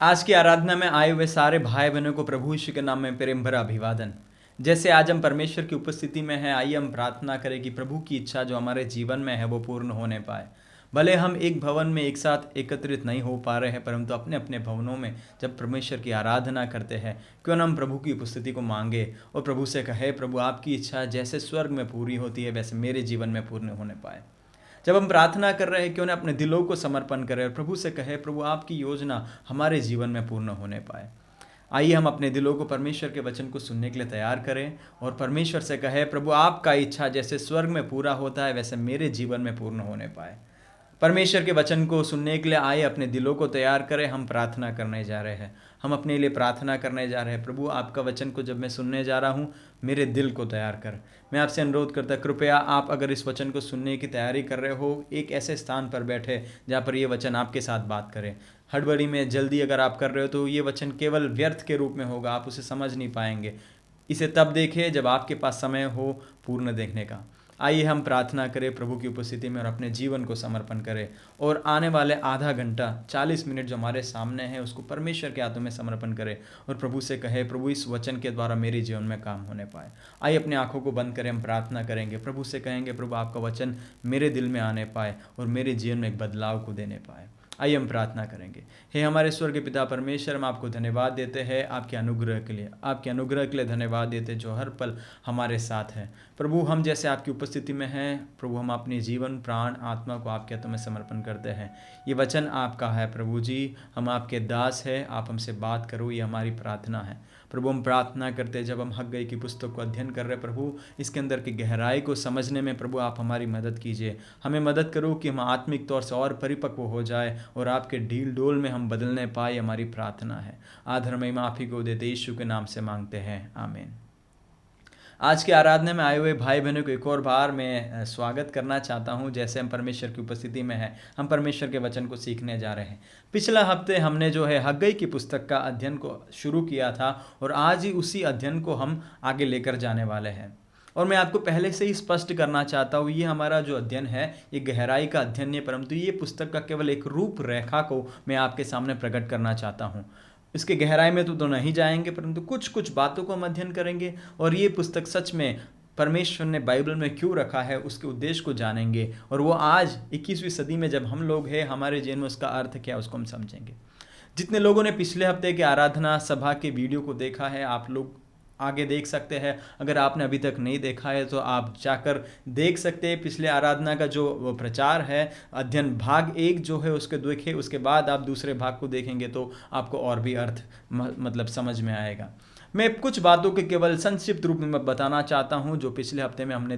आज की आराधना में आए हुए सारे भाई बहनों को प्रभु यीशु के नाम में प्रेम भरा अभिवादन। जैसे आज हम परमेश्वर की उपस्थिति में हैं, आइए हम प्रार्थना करें कि प्रभु की इच्छा जो हमारे जीवन में है वो पूर्ण होने पाए। भले हम एक भवन में एक साथ एकत्रित नहीं हो पा रहे हैं, परंतु अपने अपने भवनों में जब परमेश्वर की आराधना करते हैं, क्यों ना हम प्रभु की उपस्थिति को मांगे और प्रभु से कहे, प्रभु आपकी इच्छा जैसे स्वर्ग में पूरी होती है वैसे मेरे जीवन में पूर्ण होने पाए। जब हम प्रार्थना कर रहे हैं, क्यों ना अपने दिलों को समर्पण करें और प्रभु से कहे, प्रभु आपकी योजना हमारे जीवन में पूर्ण होने पाए। आइए हम अपने दिलों को परमेश्वर के वचन को सुनने के लिए तैयार करें और परमेश्वर से कहे, प्रभु आपका इच्छा जैसे स्वर्ग में पूरा होता है वैसे मेरे जीवन में पूर्ण होने पाए। परमेश्वर के वचन को सुनने के लिए आए, अपने दिलों को तैयार करें। हम प्रार्थना करने जा रहे हैं, हम अपने लिए प्रार्थना करने जा रहे हैं। प्रभु आपका वचन को जब मैं सुनने जा रहा हूँ, मेरे दिल को तैयार कर। मैं आपसे अनुरोध करता, कृपया आप अगर इस वचन को सुनने की तैयारी कर रहे हो, एक ऐसे स्थान पर बैठे जहाँ पर ये वचन आपके साथ बात करे। हड़बड़ी में जल्दी अगर आप कर रहे हो तो ये वचन केवल व्यर्थ के रूप में होगा, आप उसे समझ नहीं पाएंगे। इसे तब देखें जब आपके पास समय हो पूर्ण देखने का। आइए हम प्रार्थना करें प्रभु की उपस्थिति में और अपने जीवन को समर्पण करें और आने वाले आधा घंटा 40 मिनट जो हमारे सामने है उसको परमेश्वर के हाथों में समर्पण करें और प्रभु से कहे, प्रभु इस वचन के द्वारा मेरे जीवन में काम होने पाए। आइए अपनी आंखों को बंद करें, हम प्रार्थना करेंगे, प्रभु से कहेंगे, प्रभु आपका वचन मेरे दिल में आने पाए और मेरे जीवन में एक बदलाव को देने पाए। आइए हम प्रार्थना करेंगे। हे हमारे स्वर्गीय पिता परमेश्वर, हम आपको धन्यवाद देते हैं आपके अनुग्रह के लिए, आपके अनुग्रह के लिए धन्यवाद देते जो हर पल हमारे साथ है। प्रभु हम जैसे आपकी उपस्थिति में हैं, प्रभु हम अपने जीवन प्राण आत्मा को आपके हाथों में समर्पण करते हैं। ये वचन आपका है प्रभु जी, हम आपके दास हैं, आप हमसे बात करो, ये हमारी प्रार्थना है। प्रभु हम प्रार्थना करते हैं, जब हम हग्गई की पुस्तक को अध्ययन कर रहे हैं प्रभु, इसके अंदर की गहराई को समझने में प्रभु आप हमारी मदद कीजिए। हमें मदद करो कि हम आत्मिक तौर से और परिपक्व हो जाए और आपके ढील डोल में हम बदलने पाए, हमारी प्रार्थना है। आदर महिमा आप ही को देते यीशु के नाम से मांगते हैं, आमीन। आज की आराधना में आए हुए भाई बहनों को एक और बार मैं स्वागत करना चाहता हूं। जैसे हम परमेश्वर की उपस्थिति में हैं, हम परमेश्वर के वचन को सीखने जा रहे हैं। पिछला हफ्ते हमने जो है हग्गई की पुस्तक का अध्ययन को शुरू किया था और आज ही उसी अध्ययन को हम आगे लेकर जाने वाले हैं। और मैं आपको पहले से ही स्पष्ट करना चाहता हूँ, ये हमारा जो अध्ययन है ये गहराई का अध्ययन नहीं है, परंतु ये पुस्तक का केवल एक रूपरेखा को मैं आपके सामने प्रकट करना चाहता हूँ। इसके गहराई में तो नहीं जाएंगे, परंतु कुछ कुछ बातों को हम अध्ययन करेंगे और ये पुस्तक सच में परमेश्वर ने बाइबल में क्यों रखा है उसके उद्देश्य को जानेंगे और वो आज 21वीं सदी में जब हम लोग हैं हमारे जीवन में उसका अर्थ क्या है उसको हम समझेंगे। जितने लोगों ने पिछले हफ्ते के आराधना सभा के वीडियो को देखा है, आप लोग आगे देख सकते हैं। अगर आपने अभी तक नहीं देखा है तो आप जाकर देख सकते हैं। पिछले आराधना का जो प्रचार है, अध्ययन भाग 1 जो है उसके देखें, उसके बाद आप दूसरे भाग को देखेंगे तो आपको और भी अर्थ मतलब समझ में आएगा। मैं कुछ बातों के केवल संक्षिप्त रूप में बताना चाहता हूं जो पिछले हफ्ते में हमने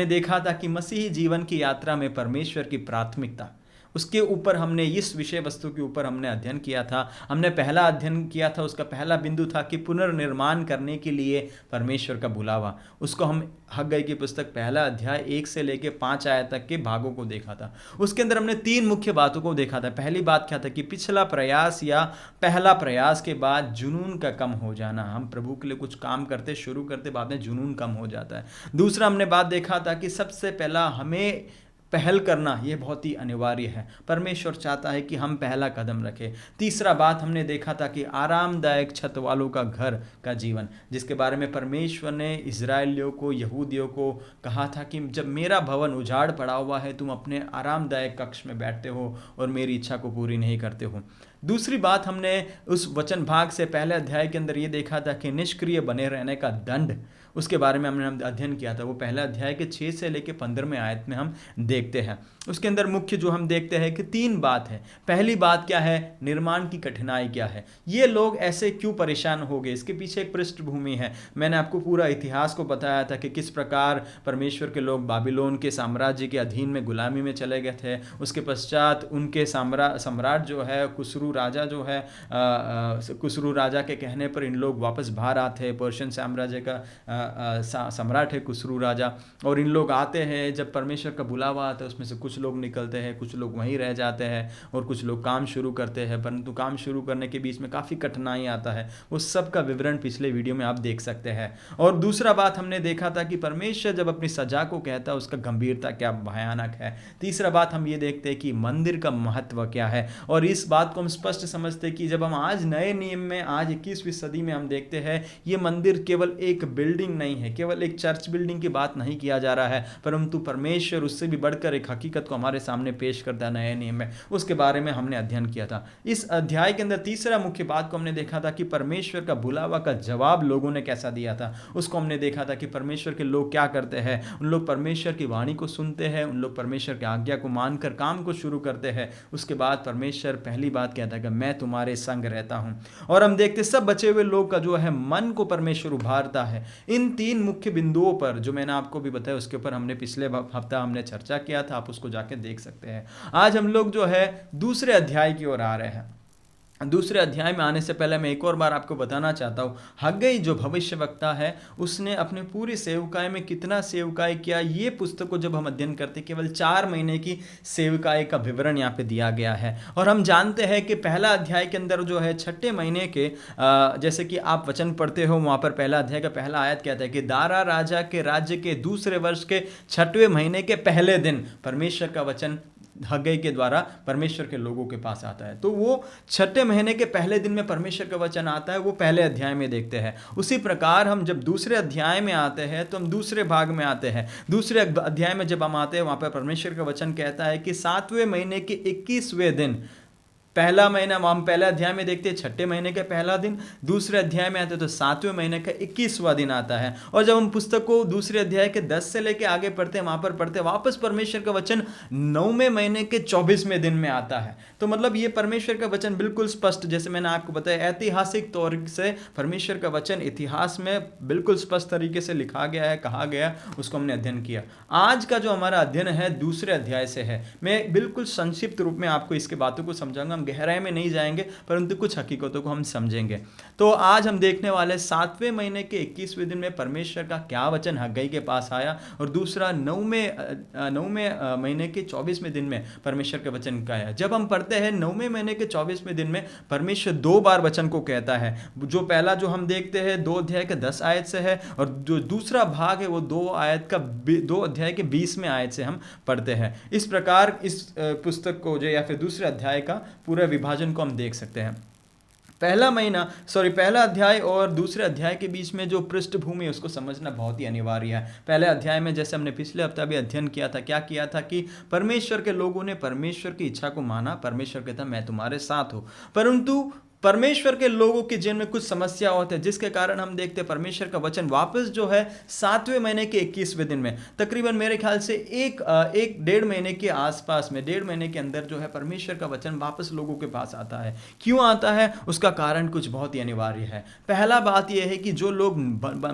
देखा था कि मसीही जीवन की यात्रा में परमेश्वर की प्राथमिकता, उसके ऊपर हमने इस विषय वस्तु के ऊपर हमने अध्ययन किया था। हमने पहला अध्ययन किया था, उसका पहला बिंदु था कि पुनर्निर्माण करने के लिए परमेश्वर का बुलावा। उसको हम हग्गई की पुस्तक पहला अध्याय 1 से लेकर 5 आयत तक के भागों को देखा था। उसके अंदर हमने 3 मुख्य बातों को देखा था। पहली बात क्या था कि पिछला प्रयास या पहला प्रयास के बाद जुनून का कम हो जाना। हम प्रभु के लिए कुछ काम करते शुरू करते बाद में जुनून कम हो जाता है। दूसरा हमने बात देखा था कि सबसे पहला हमें पहल करना ये बहुत ही अनिवार्य है। परमेश्वर चाहता है कि हम पहला कदम रखें। तीसरा बात हमने देखा था कि आरामदायक छत वालों का घर का जीवन, जिसके बारे में परमेश्वर ने इजराइलियों को, यहूदियों को कहा था कि जब मेरा भवन उजाड़ पड़ा हुआ है, तुम अपने आरामदायक कक्ष में बैठते हो और मेरी इच्छा को पूरी नहीं करते हो। दूसरी बात हमने उस वचन भाग से पहले अध्याय के अंदर ये देखा था कि निष्क्रिय बने रहने का दंड, उसके बारे में हमने अध्ययन किया था। वो पहला अध्याय के 6 से लेकर 15वें आयत में हम देखते हैं। उसके अंदर मुख्य जो हम देखते हैं कि 3 बात है। पहली बात क्या है, निर्माण की कठिनाई क्या है, ये लोग ऐसे क्यों परेशान हो गए, इसके पीछे एक पृष्ठभूमि है। मैंने आपको पूरा इतिहास को बताया था कि किस प्रकार परमेश्वर के लोग बाबिलोन के साम्राज्य के अधीन में गुलामी में चले गए थे। उसके पश्चात उनके सम्राट जो है खुसरू राजा जो है, खुसरू राजा के कहने पर इन लोग वापस बाहर आते हैं। पर्शियन साम्राज्य का सम्राट है कुसरू राजा, और इन लोग आते हैं, जब परमेश्वर का बुलावा आता है उसमें से कुछ लोग निकलते हैं, कुछ लोग वहीं रह जाते हैं और कुछ लोग काम शुरू करते हैं, परंतु काम शुरू करने के बीच में काफ़ी कठिनाई आता है। वो सब का विवरण पिछले वीडियो में आप देख सकते हैं। और दूसरा बात हमने देखा था कि परमेश्वर जब अपनी सजा को कहता है उसका गंभीरता क्या भयानक है। तीसरा बात हम ये देखते हैं कि मंदिर का महत्व क्या है, और इस बात को हम स्पष्ट समझते हैं कि जब हम आज नए नियम में आज 21वीं सदी में हम देखते हैं, ये मंदिर केवल एक बिल्डिंग नहीं है, केवल एक चर्च बिल्डिंग की बात नहीं किया जा रहा है, परंतु परमेश्वर उससे भी बढ़कर एक हकीकत को हमारे सामने पेश करता है नए नियम में। उसके बारे में हमने अध्ययन किया था। इस अध्याय के अंदर तीसरा मुख्य बात को हमने देखा था कि परमेश्वर का बुलावा का जवाब लोगों ने कैसा दिया था। उसको हमने देखा था कि परमेश्वर के लोग क्या करते हैं। उन लोग परमेश्वर की वाणी को सुनते हैं, उन लोग परमेश्वर की आज्ञा को मानकर काम को शुरू करते हैं। उसके बाद परमेश्वर पहली बात कहता है कि मैं तुम्हारे संग रहता हूं, और हम देखते सब बचे हुए लोग का जो है मन को परमेश्वर उभारता है। इन तीन मुख्य बिंदुओं पर जो मैंने आपको भी बताया, उसके ऊपर हमने पिछले हफ्ता हमने चर्चा किया था, आप उसको जाके देख सकते हैं। आज हम लोग जो है दूसरे अध्याय की ओर आ रहे हैं। दूसरे अध्याय में आने से पहले मैं एक और बार आपको बताना चाहता हूँ, हग्गई जो भविष्यवक्ता है उसने अपने पूरी सेवकाई में कितना सेवकाई किया, ये पुस्तक को जब हम अध्ययन करते केवल 4 महीने की सेवकाई का विवरण यहाँ पे दिया गया है। और हम जानते हैं कि पहला अध्याय के अंदर जो है 6ठे महीने के जैसे कि आप वचन पढ़ते हो वहाँ पर पहला अध्याय का पहला आयत कहता है कि दारा राजा के राज्य के दूसरे वर्ष के 6वें महीने के पहले दिन परमेश्वर का वचन हग्गई के द्वारा परमेश्वर के लोगों के पास आता है। तो वो 6ठे महीने के पहले दिन में परमेश्वर का वचन आता है, वो पहले अध्याय में देखते हैं। उसी प्रकार हम जब दूसरे अध्याय में आते हैं तो हम दूसरे भाग में आते हैं। दूसरे अध्याय में जब हम आते हैं वहाँ पर परमेश्वर का वचन कहता है कि 7वें महीने के 21वें दिन, पहला महीना हम पहले अध्याय में देखते हैं 6ठे महीने का पहला दिन, दूसरे अध्याय में आते हैं तो 7वें महीने का 21वां दिन आता है। और जब हम पुस्तक को दूसरे अध्याय के 10 से लेके आगे पढ़ते हैं, वहां पर पढ़ते हैं वापस परमेश्वर का वचन 9वें महीने के 24वें दिन में आता है। तो मतलब ये परमेश्वर का वचन बिल्कुल स्पष्ट, जैसे मैंने आपको बताया ऐतिहासिक तौर से परमेश्वर का वचन इतिहास में बिल्कुल स्पष्ट तरीके से लिखा गया है, कहा गया, उसको हमने अध्ययन किया। आज का जो हमारा अध्ययन है दूसरे अध्याय से है। मैं बिल्कुल संक्षिप्त रूप में आपको इसके बातों को समझाऊंगा, गहराई में नहीं जाएंगे परंतु कुछ हकीकतों को हम समझेंगे। तो आज हम देखने वाले 7वें महीने के 21वें दिन में परमेश्वर का क्या वचन हग्गई के पास आया, और दूसरा 9वें महीने के 24वें दिन में परमेश्वर के वचन का आया। जब हम पढ़ते हैं 9वें महीने के 24वें दिन में परमेश्वर 2 बार वचन को कहता है। जो पहला जो हम देखते हैं 2 अध्याय के 10 आयत से है, और जो दूसरा भाग है वो 2 अध्याय के 20वें आयत से हम पढ़ते हैं। इस प्रकार इस पुस्तक को जो या फिर दूसरे अध्याय का पूरा विभाजन को हम देख सकते हैं। पहला अध्याय और दूसरे अध्याय के बीच में जो पृष्ठभूमि है उसको समझना बहुत ही अनिवार्य है। पहले अध्याय में जैसे हमने पिछले हफ्ता भी अध्ययन किया था, क्या किया था कि परमेश्वर के लोगों ने परमेश्वर की इच्छा को माना। परमेश्वर कहता मैं तुम्हारे साथ हूं, परंतु परमेश्वर के लोगों के जीवन में कुछ समस्या होती है, जिसके कारण हम देखते हैं परमेश्वर का वचन वापस जो है 7वें महीने के 21वें दिन में, तकरीबन मेरे ख्याल से एक 1.5 महीने के आसपास में, 1.5 महीने के अंदर जो है परमेश्वर का वचन वापस लोगों के पास आता है। क्यों आता है उसका कारण कुछ बहुत ही अनिवार्य है। पहला बात यह है कि जो लोग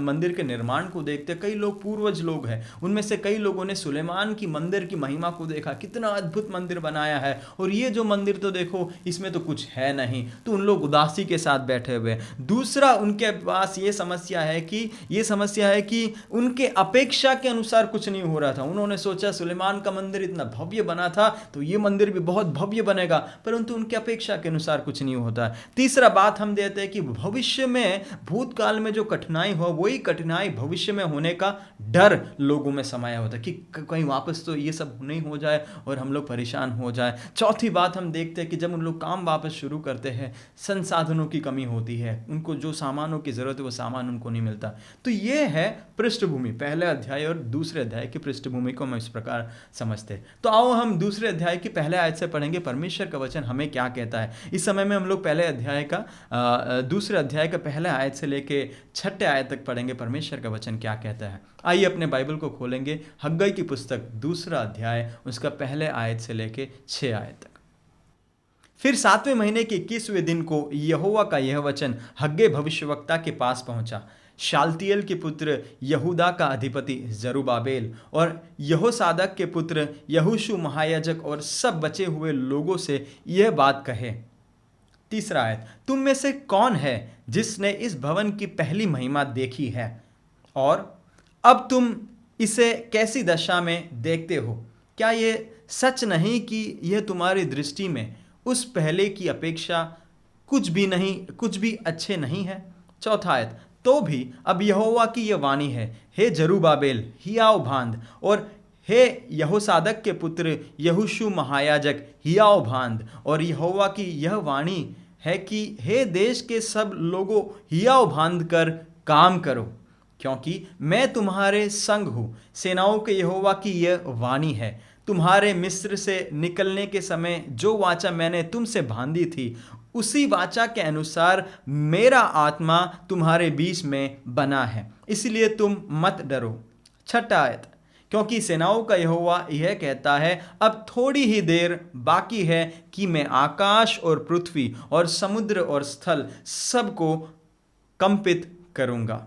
मंदिर के निर्माण को देखते, कई लोग पूर्वज लोग हैं, उनमें से कई लोगों ने सुलेमान की मंदिर की महिमा को देखा, कितना अद्भुत मंदिर बनाया है, और ये जो मंदिर तो देखो इसमें तो कुछ है नहीं, तो उन लोग उदासी के साथ बैठे हुए। दूसरा उनके पास ये समस्या है कि उनके अपेक्षा के अनुसार कुछ नहीं हो रहा था। उन्होंने सोचा सुलेमान का मंदिर इतना भव्य बना था तो ये मंदिर भी बहुत भव्य बनेगा, परंतु उनके अपेक्षा के अनुसार कुछ नहीं होता। तीसरा बात हम देते हैं कि भविष्य में, भूतकाल में जो कठिनाई हो वही कठिनाई भविष्य में होने का डर लोगों में समाया होता है कि कहीं वापस तो ये सब नहीं हो जाए और हम लोग परेशान हो जाए। चौथी बात हम देखते हैं कि जब उन लोग काम वापस शुरू करते हैं संसाधनों की कमी होती है, उनको जो सामानों की जरूरत है वो सामान उनको नहीं मिलता। तो ये है पृष्ठभूमि, पहले अध्याय और दूसरे अध्याय की पृष्ठभूमि को हम इस प्रकार समझते हैं। तो आओ हम दूसरे अध्याय की पहले आयत से पढ़ेंगे परमेश्वर का वचन हमें क्या कहता है। इस समय में हम लोग पहले अध्याय का दूसरे अध्याय का पहले आयत से लेके 6ठे आयत तक पढ़ेंगे परमेश्वर का वचन क्या कहता है। आइए अपने बाइबल को खोलेंगे, हग्गई की पुस्तक दूसरा अध्याय उसका पहले आयत से लेके 6 आयत तक। फिर 7वें महीने के 21वें दिन को यहोवा का यह वचन हग्गई भविष्यवक्ता के पास पहुंचा। शालतिएल के पुत्र यहूदा का अधिपति जरुब्बाबेल और यहोसादक के पुत्र यहोशू महायाजक और सब बचे हुए लोगों से यह बात कहे। तीसरा आयत, तुम में से कौन है जिसने इस भवन की पहली महिमा देखी है और अब तुम इसे कैसी दशा में देखते हो? क्या ये सच नहीं कि यह तुम्हारी दृष्टि में उस पहले की अपेक्षा कुछ भी अच्छे नहीं है? चौथा आयत, तो भी अब यहोवा की यह वाणी है, हे जरूबाबेल हियाव बांध, और हे यहोसादक के पुत्र यहोशू महायाजक हियाव बांध, और यहोवा की यह वाणी है कि हे देश के सब लोगों हियाव बांध कर काम करो, क्योंकि मैं तुम्हारे संग हूँ। सेनाओं के यहोवा की यह वाणी है, तुम्हारे मिस्र से निकलने के समय जो वाचा मैंने तुमसे बांधी थी, उसी वाचा के अनुसार मेरा आत्मा तुम्हारे बीच में बना है, इसलिए तुम मत डरो। छठा आयत, क्योंकि सेनाओं का यहोवा यह कहता है, अब थोड़ी ही देर बाकी है कि मैं आकाश और पृथ्वी और समुद्र और स्थल सबको कंपित करूंगा।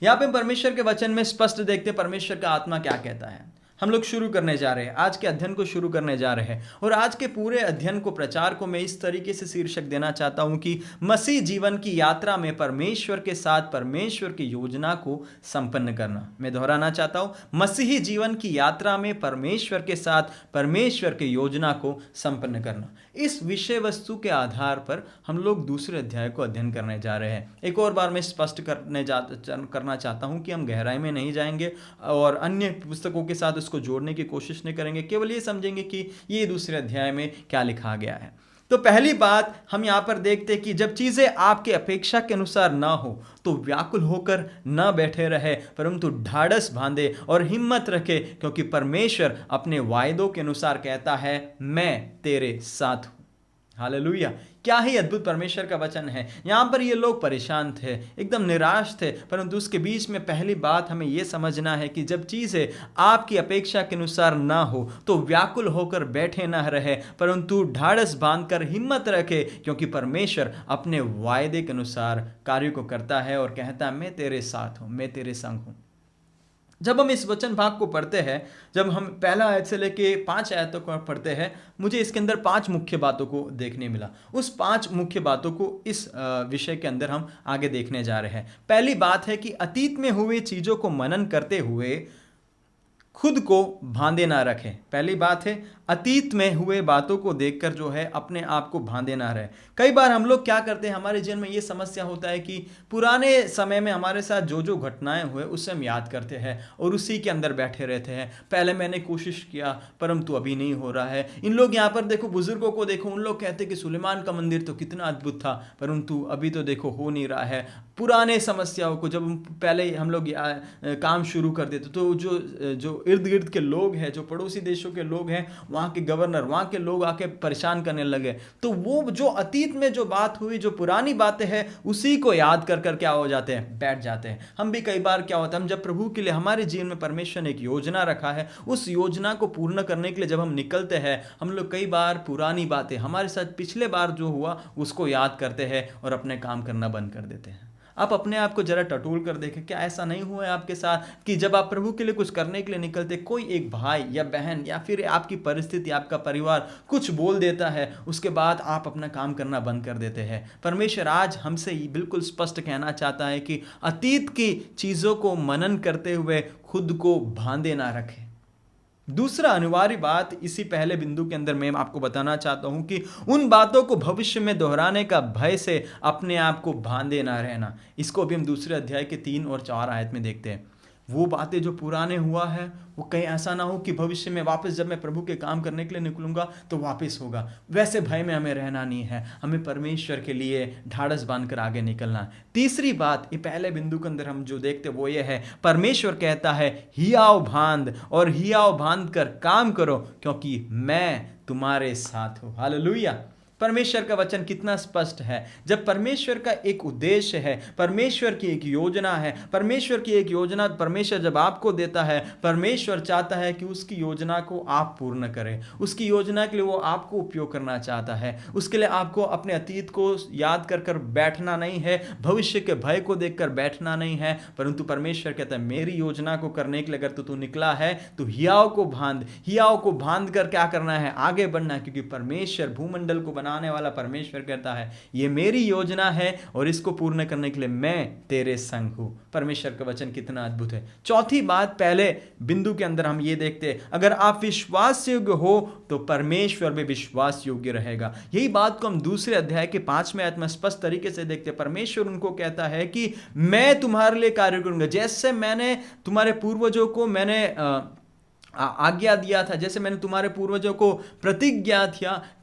यहां पे परमेश्वर के वचन में स्पष्ट देखते परमेश्वर का आत्मा क्या कहता है। हम लोग शुरू करने जा रहे हैं, आज के अध्ययन को शुरू करने जा रहे हैं, और आज के पूरे अध्ययन को, प्रचार को मैं इस तरीके से शीर्षक देना चाहता हूं कि मसीह जीवन की यात्रा में परमेश्वर के साथ परमेश्वर की योजना को संपन्न करना। मैं दोहराना चाहता हूं, मसीही जीवन की यात्रा में परमेश्वर के साथ परमेश्वर की योजना को संपन्न करना। इस विषय वस्तु के आधार पर हम लोग दूसरे अध्याय को अध्ययन करने जा रहे हैं। एक और बार मैं स्पष्ट करना चाहता हूं कि हम गहराई में नहीं जाएंगे और अन्य पुस्तकों के साथ को जोड़ने की कोशिश नहीं करेंगे, केवल ये समझेंगे कि ये दूसरे अध्याय में क्या लिखा गया है। तो पहली बात हम यहां पर देखते हैं कि जब चीजें आपके अपेक्षा के अनुसार ना हो तो व्याकुल होकर न बैठे रहे, परंतु ढाढ़स बांधे और हिम्मत रखे, क्योंकि परमेश्वर अपने वायदों के अनुसार कहता है, मैं तेरे साथ हूं। हालेलुया! क्या ही अद्भुत परमेश्वर का वचन है। यहां पर ये लोग परेशान थे, एकदम निराश थे, परंतु उसके बीच में पहली बात हमें यह समझना है कि जब चीजें आपकी अपेक्षा के अनुसार ना हो तो व्याकुल होकर बैठे ना रहे, परंतु ढाढ़स बांधकर हिम्मत रखे, क्योंकि परमेश्वर अपने वायदे के अनुसार कार्य को करता है और कहता है, मैं तेरे साथ हूं, मैं तेरे संग हूं। जब हम इस वचन भाग को पढ़ते हैं, जब हम पहला आयत से लेके 5 आयतों को पढ़ते हैं, मुझे इसके अंदर 5 मुख्य बातों को देखने मिला। उस 5 मुख्य बातों को इस विषय के अंदर हम आगे देखने जा रहे हैं। पहली बात है कि अतीत में हुए चीजों को मनन करते हुए खुद को बांधे ना रखें। पहली बात है, अतीत में हुए बातों को देखकर जो है अपने आप को बांधे ना रहे। कई बार हम लोग क्या करते हैं, हमारे जीवन में ये समस्या होता है कि पुराने समय में हमारे साथ जो जो घटनाएं हुए उससे हम याद करते हैं और उसी के अंदर बैठे रहते हैं। पहले मैंने कोशिश किया परंतु अभी नहीं हो रहा है। इन लोग यहाँ पर देखो, बुजुर्गों को देखो, उन लोग कहते कि सुलेमान का मंदिर तो कितना अद्भुत था, परंतु अभी तो देखो हो नहीं रहा है। पुराने समस्याओं को जब पहले हम लोग काम शुरू कर देते तो जो इर्द गिर्द के लोग हैं, जो पड़ोसी देशों के लोग हैं, वहाँ के गवर्नर, वहाँ के लोग आके परेशान करने लगे। तो वो जो अतीत में जो बात हुई, जो पुरानी बातें हैं, उसी को याद कर कर क्या हो जाते हैं, बैठ जाते हैं। हम भी कई बार क्या होता है, हम जब प्रभु के लिए हमारे जीवन में परमेश्वर ने एक योजना रखा है, उस योजना को पूर्ण करने के लिए जब हम निकलते हैं, हम लोग कई बार पुरानी बातें, हमारे साथ पिछले बार जो हुआ उसको याद करते हैं और अपने काम करना बंद कर देते हैं। आप अपने आप को जरा टटोल कर देखें, क्या ऐसा नहीं हुआ है आपके साथ कि जब आप प्रभु के लिए कुछ करने के लिए निकलते, कोई एक भाई या बहन या फिर आपकी परिस्थिति, आपका परिवार कुछ बोल देता है, उसके बाद आप अपना काम करना बंद कर देते हैं। परमेश्वर आज हमसे बिल्कुल स्पष्ट कहना चाहता है कि अतीत की चीजों को मनन करते हुए खुद को बांधे ना रखें। दूसरा अनिवार्य बात इसी पहले बिंदु के अंदर मैं आपको बताना चाहता हूं कि उन बातों को भविष्य में दोहराने का भय से अपने आप को बांधे ना रहना। इसको भी हम दूसरे अध्याय के 3 और 4 आयत में देखते हैं। वो बातें जो पुराने हुआ है वो कहीं ऐसा ना हो कि भविष्य में वापस जब मैं प्रभु के काम करने के लिए निकलूंगा तो वापस होगा, वैसे भय में हमें रहना नहीं है। हमें परमेश्वर के लिए ढाढ़स बांधकर आगे निकलना। तीसरी बात, ये पहले बिंदु के अंदर हम जो देखते वो ये है, परमेश्वर कहता है हियाव बांध और हियाव बांध कर काम करो, क्योंकि मैं तुम्हारे साथ हूं। हालेलुया! परमेश्वर का वचन कितना स्पष्ट है। जब परमेश्वर का एक उद्देश्य है, परमेश्वर की एक योजना है, परमेश्वर की एक योजना परमेश्वर जब आपको देता है, परमेश्वर चाहता है कि उसकी योजना को आप पूर्ण करें। उसकी योजना के लिए वो आपको उपयोग करना चाहता है। उसके लिए आपको अपने अतीत को याद कर कर बैठना नहीं है, भविष्य के भय को देखकर बैठना नहीं है, परंतु परमेश्वर कहता है मेरी योजना को करने के लिए अगर तू निकला है तो हियाव को बांध कर क्या करना है, आगे बढ़ना है, क्योंकि परमेश्वर भूमंडल को बना बनाने वाला परमेश्वर कहता है ये मेरी योजना है और इसको पूर्ण करने के लिए मैं तेरे संग हूं। परमेश्वर का वचन कितना अद्भुत है। चौथी बात, पहले बिंदु के अंदर हम ये देखते हैं, अगर आप विश्वास योग्य हो तो परमेश्वर भी विश्वास योग्य रहेगा। यही बात को हम दूसरे अध्याय के 5वें आयत में स्पष्ट तरीके से देखते हैं। परमेश्वर उनको कहता है कि मैं तुम्हारे लिए कार्य करूंगा, जैसे मैंने तुम्हारे पूर्वजों को मैंने आज्ञा दिया था, जैसे मैंने तुम्हारे पूर्वजों को प्रतिज्ञा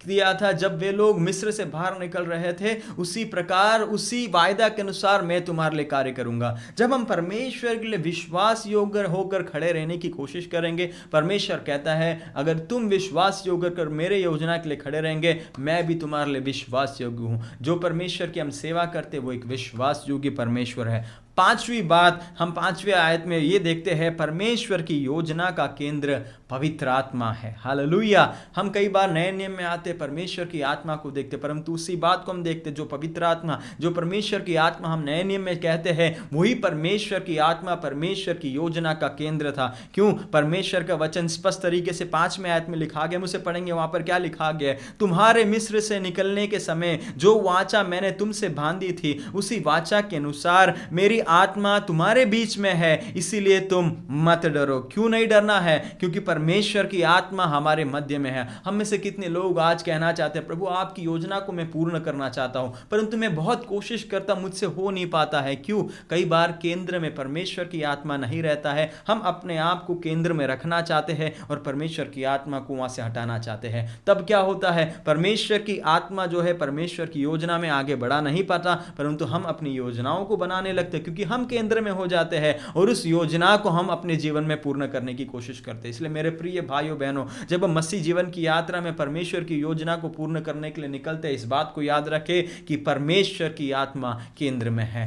दिया था जब वे लोग मिस्र से बाहर निकल रहे थे, उसी प्रकार उसी वायदा के अनुसार मैं तुम्हारे लिए कार्य करूंगा। जब हम परमेश्वर के लिए विश्वास योग्य होकर खड़े रहने की कोशिश करेंगे, परमेश्वर कहता है अगर तुम विश्वास योग्य कर मेरे योजना के लिए खड़े रहेंगे, मैं भी तुम्हारे लिए विश्वास योग्य हूं। जो परमेश्वर की हम सेवा करते वो एक विश्वास योग्य परमेश्वर है। पांचवी बात, हम 5वें आयत में ये देखते हैं, परमेश्वर की योजना का केंद्र पवित्र आत्मा है। हालेलुया। हम कई बार नए नियम में आते परमेश्वर की आत्मा को देखते, परंतु उसी बात को हम देखते जो पवित्र आत्मा, जो परमेश्वर की आत्मा हम नए नियम में कहते हैं, वही परमेश्वर की आत्मा परमेश्वर की योजना का केंद्र था। क्यों? परमेश्वर का वचन स्पष्ट तरीके से 5वें आयत में लिखा गया, मुझे पढ़ेंगे वहां पर क्या लिखा गया है। तुम्हारे मिस्र से निकलने के समय जो वाचा मैंने तुमसे बांधी थी, उसी वाचा के अनुसार मेरी आत्मा तुम्हारे बीच में है, इसीलिए तुम मत डरो। क्यों नहीं डरना है? क्योंकि परमेश्वर की आत्मा हमारे मध्य में है। हम में से कितने लोग आज कहना चाहते हैं प्रभु आपकी योजना को मैं पूर्ण करना चाहता हूं, परंतु मैं बहुत कोशिश करता, मुझसे हो नहीं पाता है। क्यों? कई बार केंद्र में परमेश्वर की आत्मा नहीं रहता है। हम अपने आप को केंद्र में रखना चाहते हैं और परमेश्वर की आत्मा को वहां से हटाना चाहते हैं। तब क्या होता है? परमेश्वर की आत्मा जो है परमेश्वर की योजना में आगे बढ़ा नहीं पाता, परंतु हम अपनी योजनाओं को बनाने लगते हैं, क्योंकि हम केंद्र में हो जाते हैं और उस योजना को हम अपने जीवन में पूर्ण करने की कोशिश करते हैं। इसलिए मेरे प्रिय भाइयों बहनों, जब हम मसीह जीवन की यात्रा में परमेश्वर की योजना को पूर्ण करने के लिए निकलते हैं, इस बात को याद रखें कि परमेश्वर की आत्मा केंद्र में है।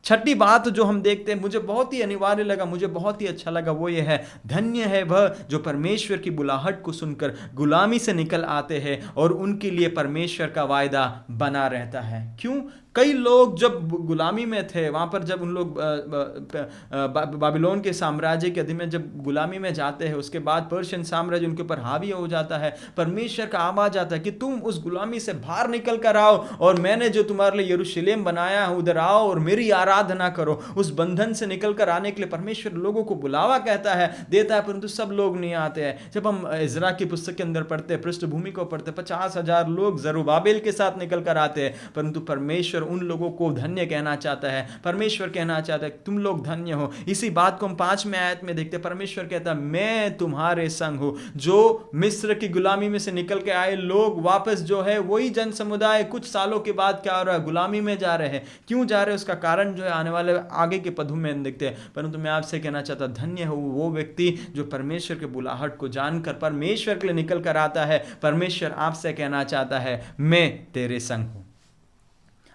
छठी बात जो हम देखते हैं, मुझे बहुत ही अनिवार्य लगा, मुझे बहुत ही अच्छा लगा, वो ये है, धन्य है वह जो परमेश्वर की बुलाहट को सुनकर गुलामी से निकल आते हैं और उनके लिए परमेश्वर का वायदा बना रहता है। क्यों? कई लोग जब गुलामी में थे, वहाँ पर जब उन लोग बाबिलोन के साम्राज्य के अधीन में जब गुलामी में जाते हैं, उसके बाद पर्शियन साम्राज्य उनके ऊपर हावी हो जाता है, परमेश्वर का आवाज आता है कि तुम उस गुलामी से बाहर निकल कर आओ और मैंने जो तुम्हारे लिए यरूशलेम बनाया है उधर आओ और मेरी आराधना करो। उस बंधन से निकल कर आने के लिए परमेश्वर लोगों को बुलावा कहता है, देता है, परंतु सब लोग नहीं आते हैं। जब हम इज़रा की पुस्तक के अंदर पढ़ते, पृष्ठभूमि को पढ़ते, 50,000 लोग जरुब्बाबेल के साथ निकल कर आते हैं, परंतु परमेश्वर उन लोगों को धन्य कहना चाहता है। परमेश्वर कहना चाहता है तुम लोग धन्य हो। इसी बात को हम 5वें आयत में देखते हैं। परमेश्वर कहता है मैं तुम्हारे संग हूं। जो मिस्र की गुलामी में से निकल के आए लोग वापस जो है वही जन समुदाय कुछ सालों के बाद क्या हो रहा है? गुलामी में जा रहे हैं। क्यों जा रहे हैं? उसका कारण जो है आने वाले आगे के पदों में देखते हैं। परंतु मैं आपसे कहना चाहता, धन्य हो वो व्यक्ति जो परमेश्वर के बुलाहट को जानकर परमेश्वर के लिए निकल कर आता है। परमेश्वर आपसे कहना चाहता है मैं तेरे संग हूं।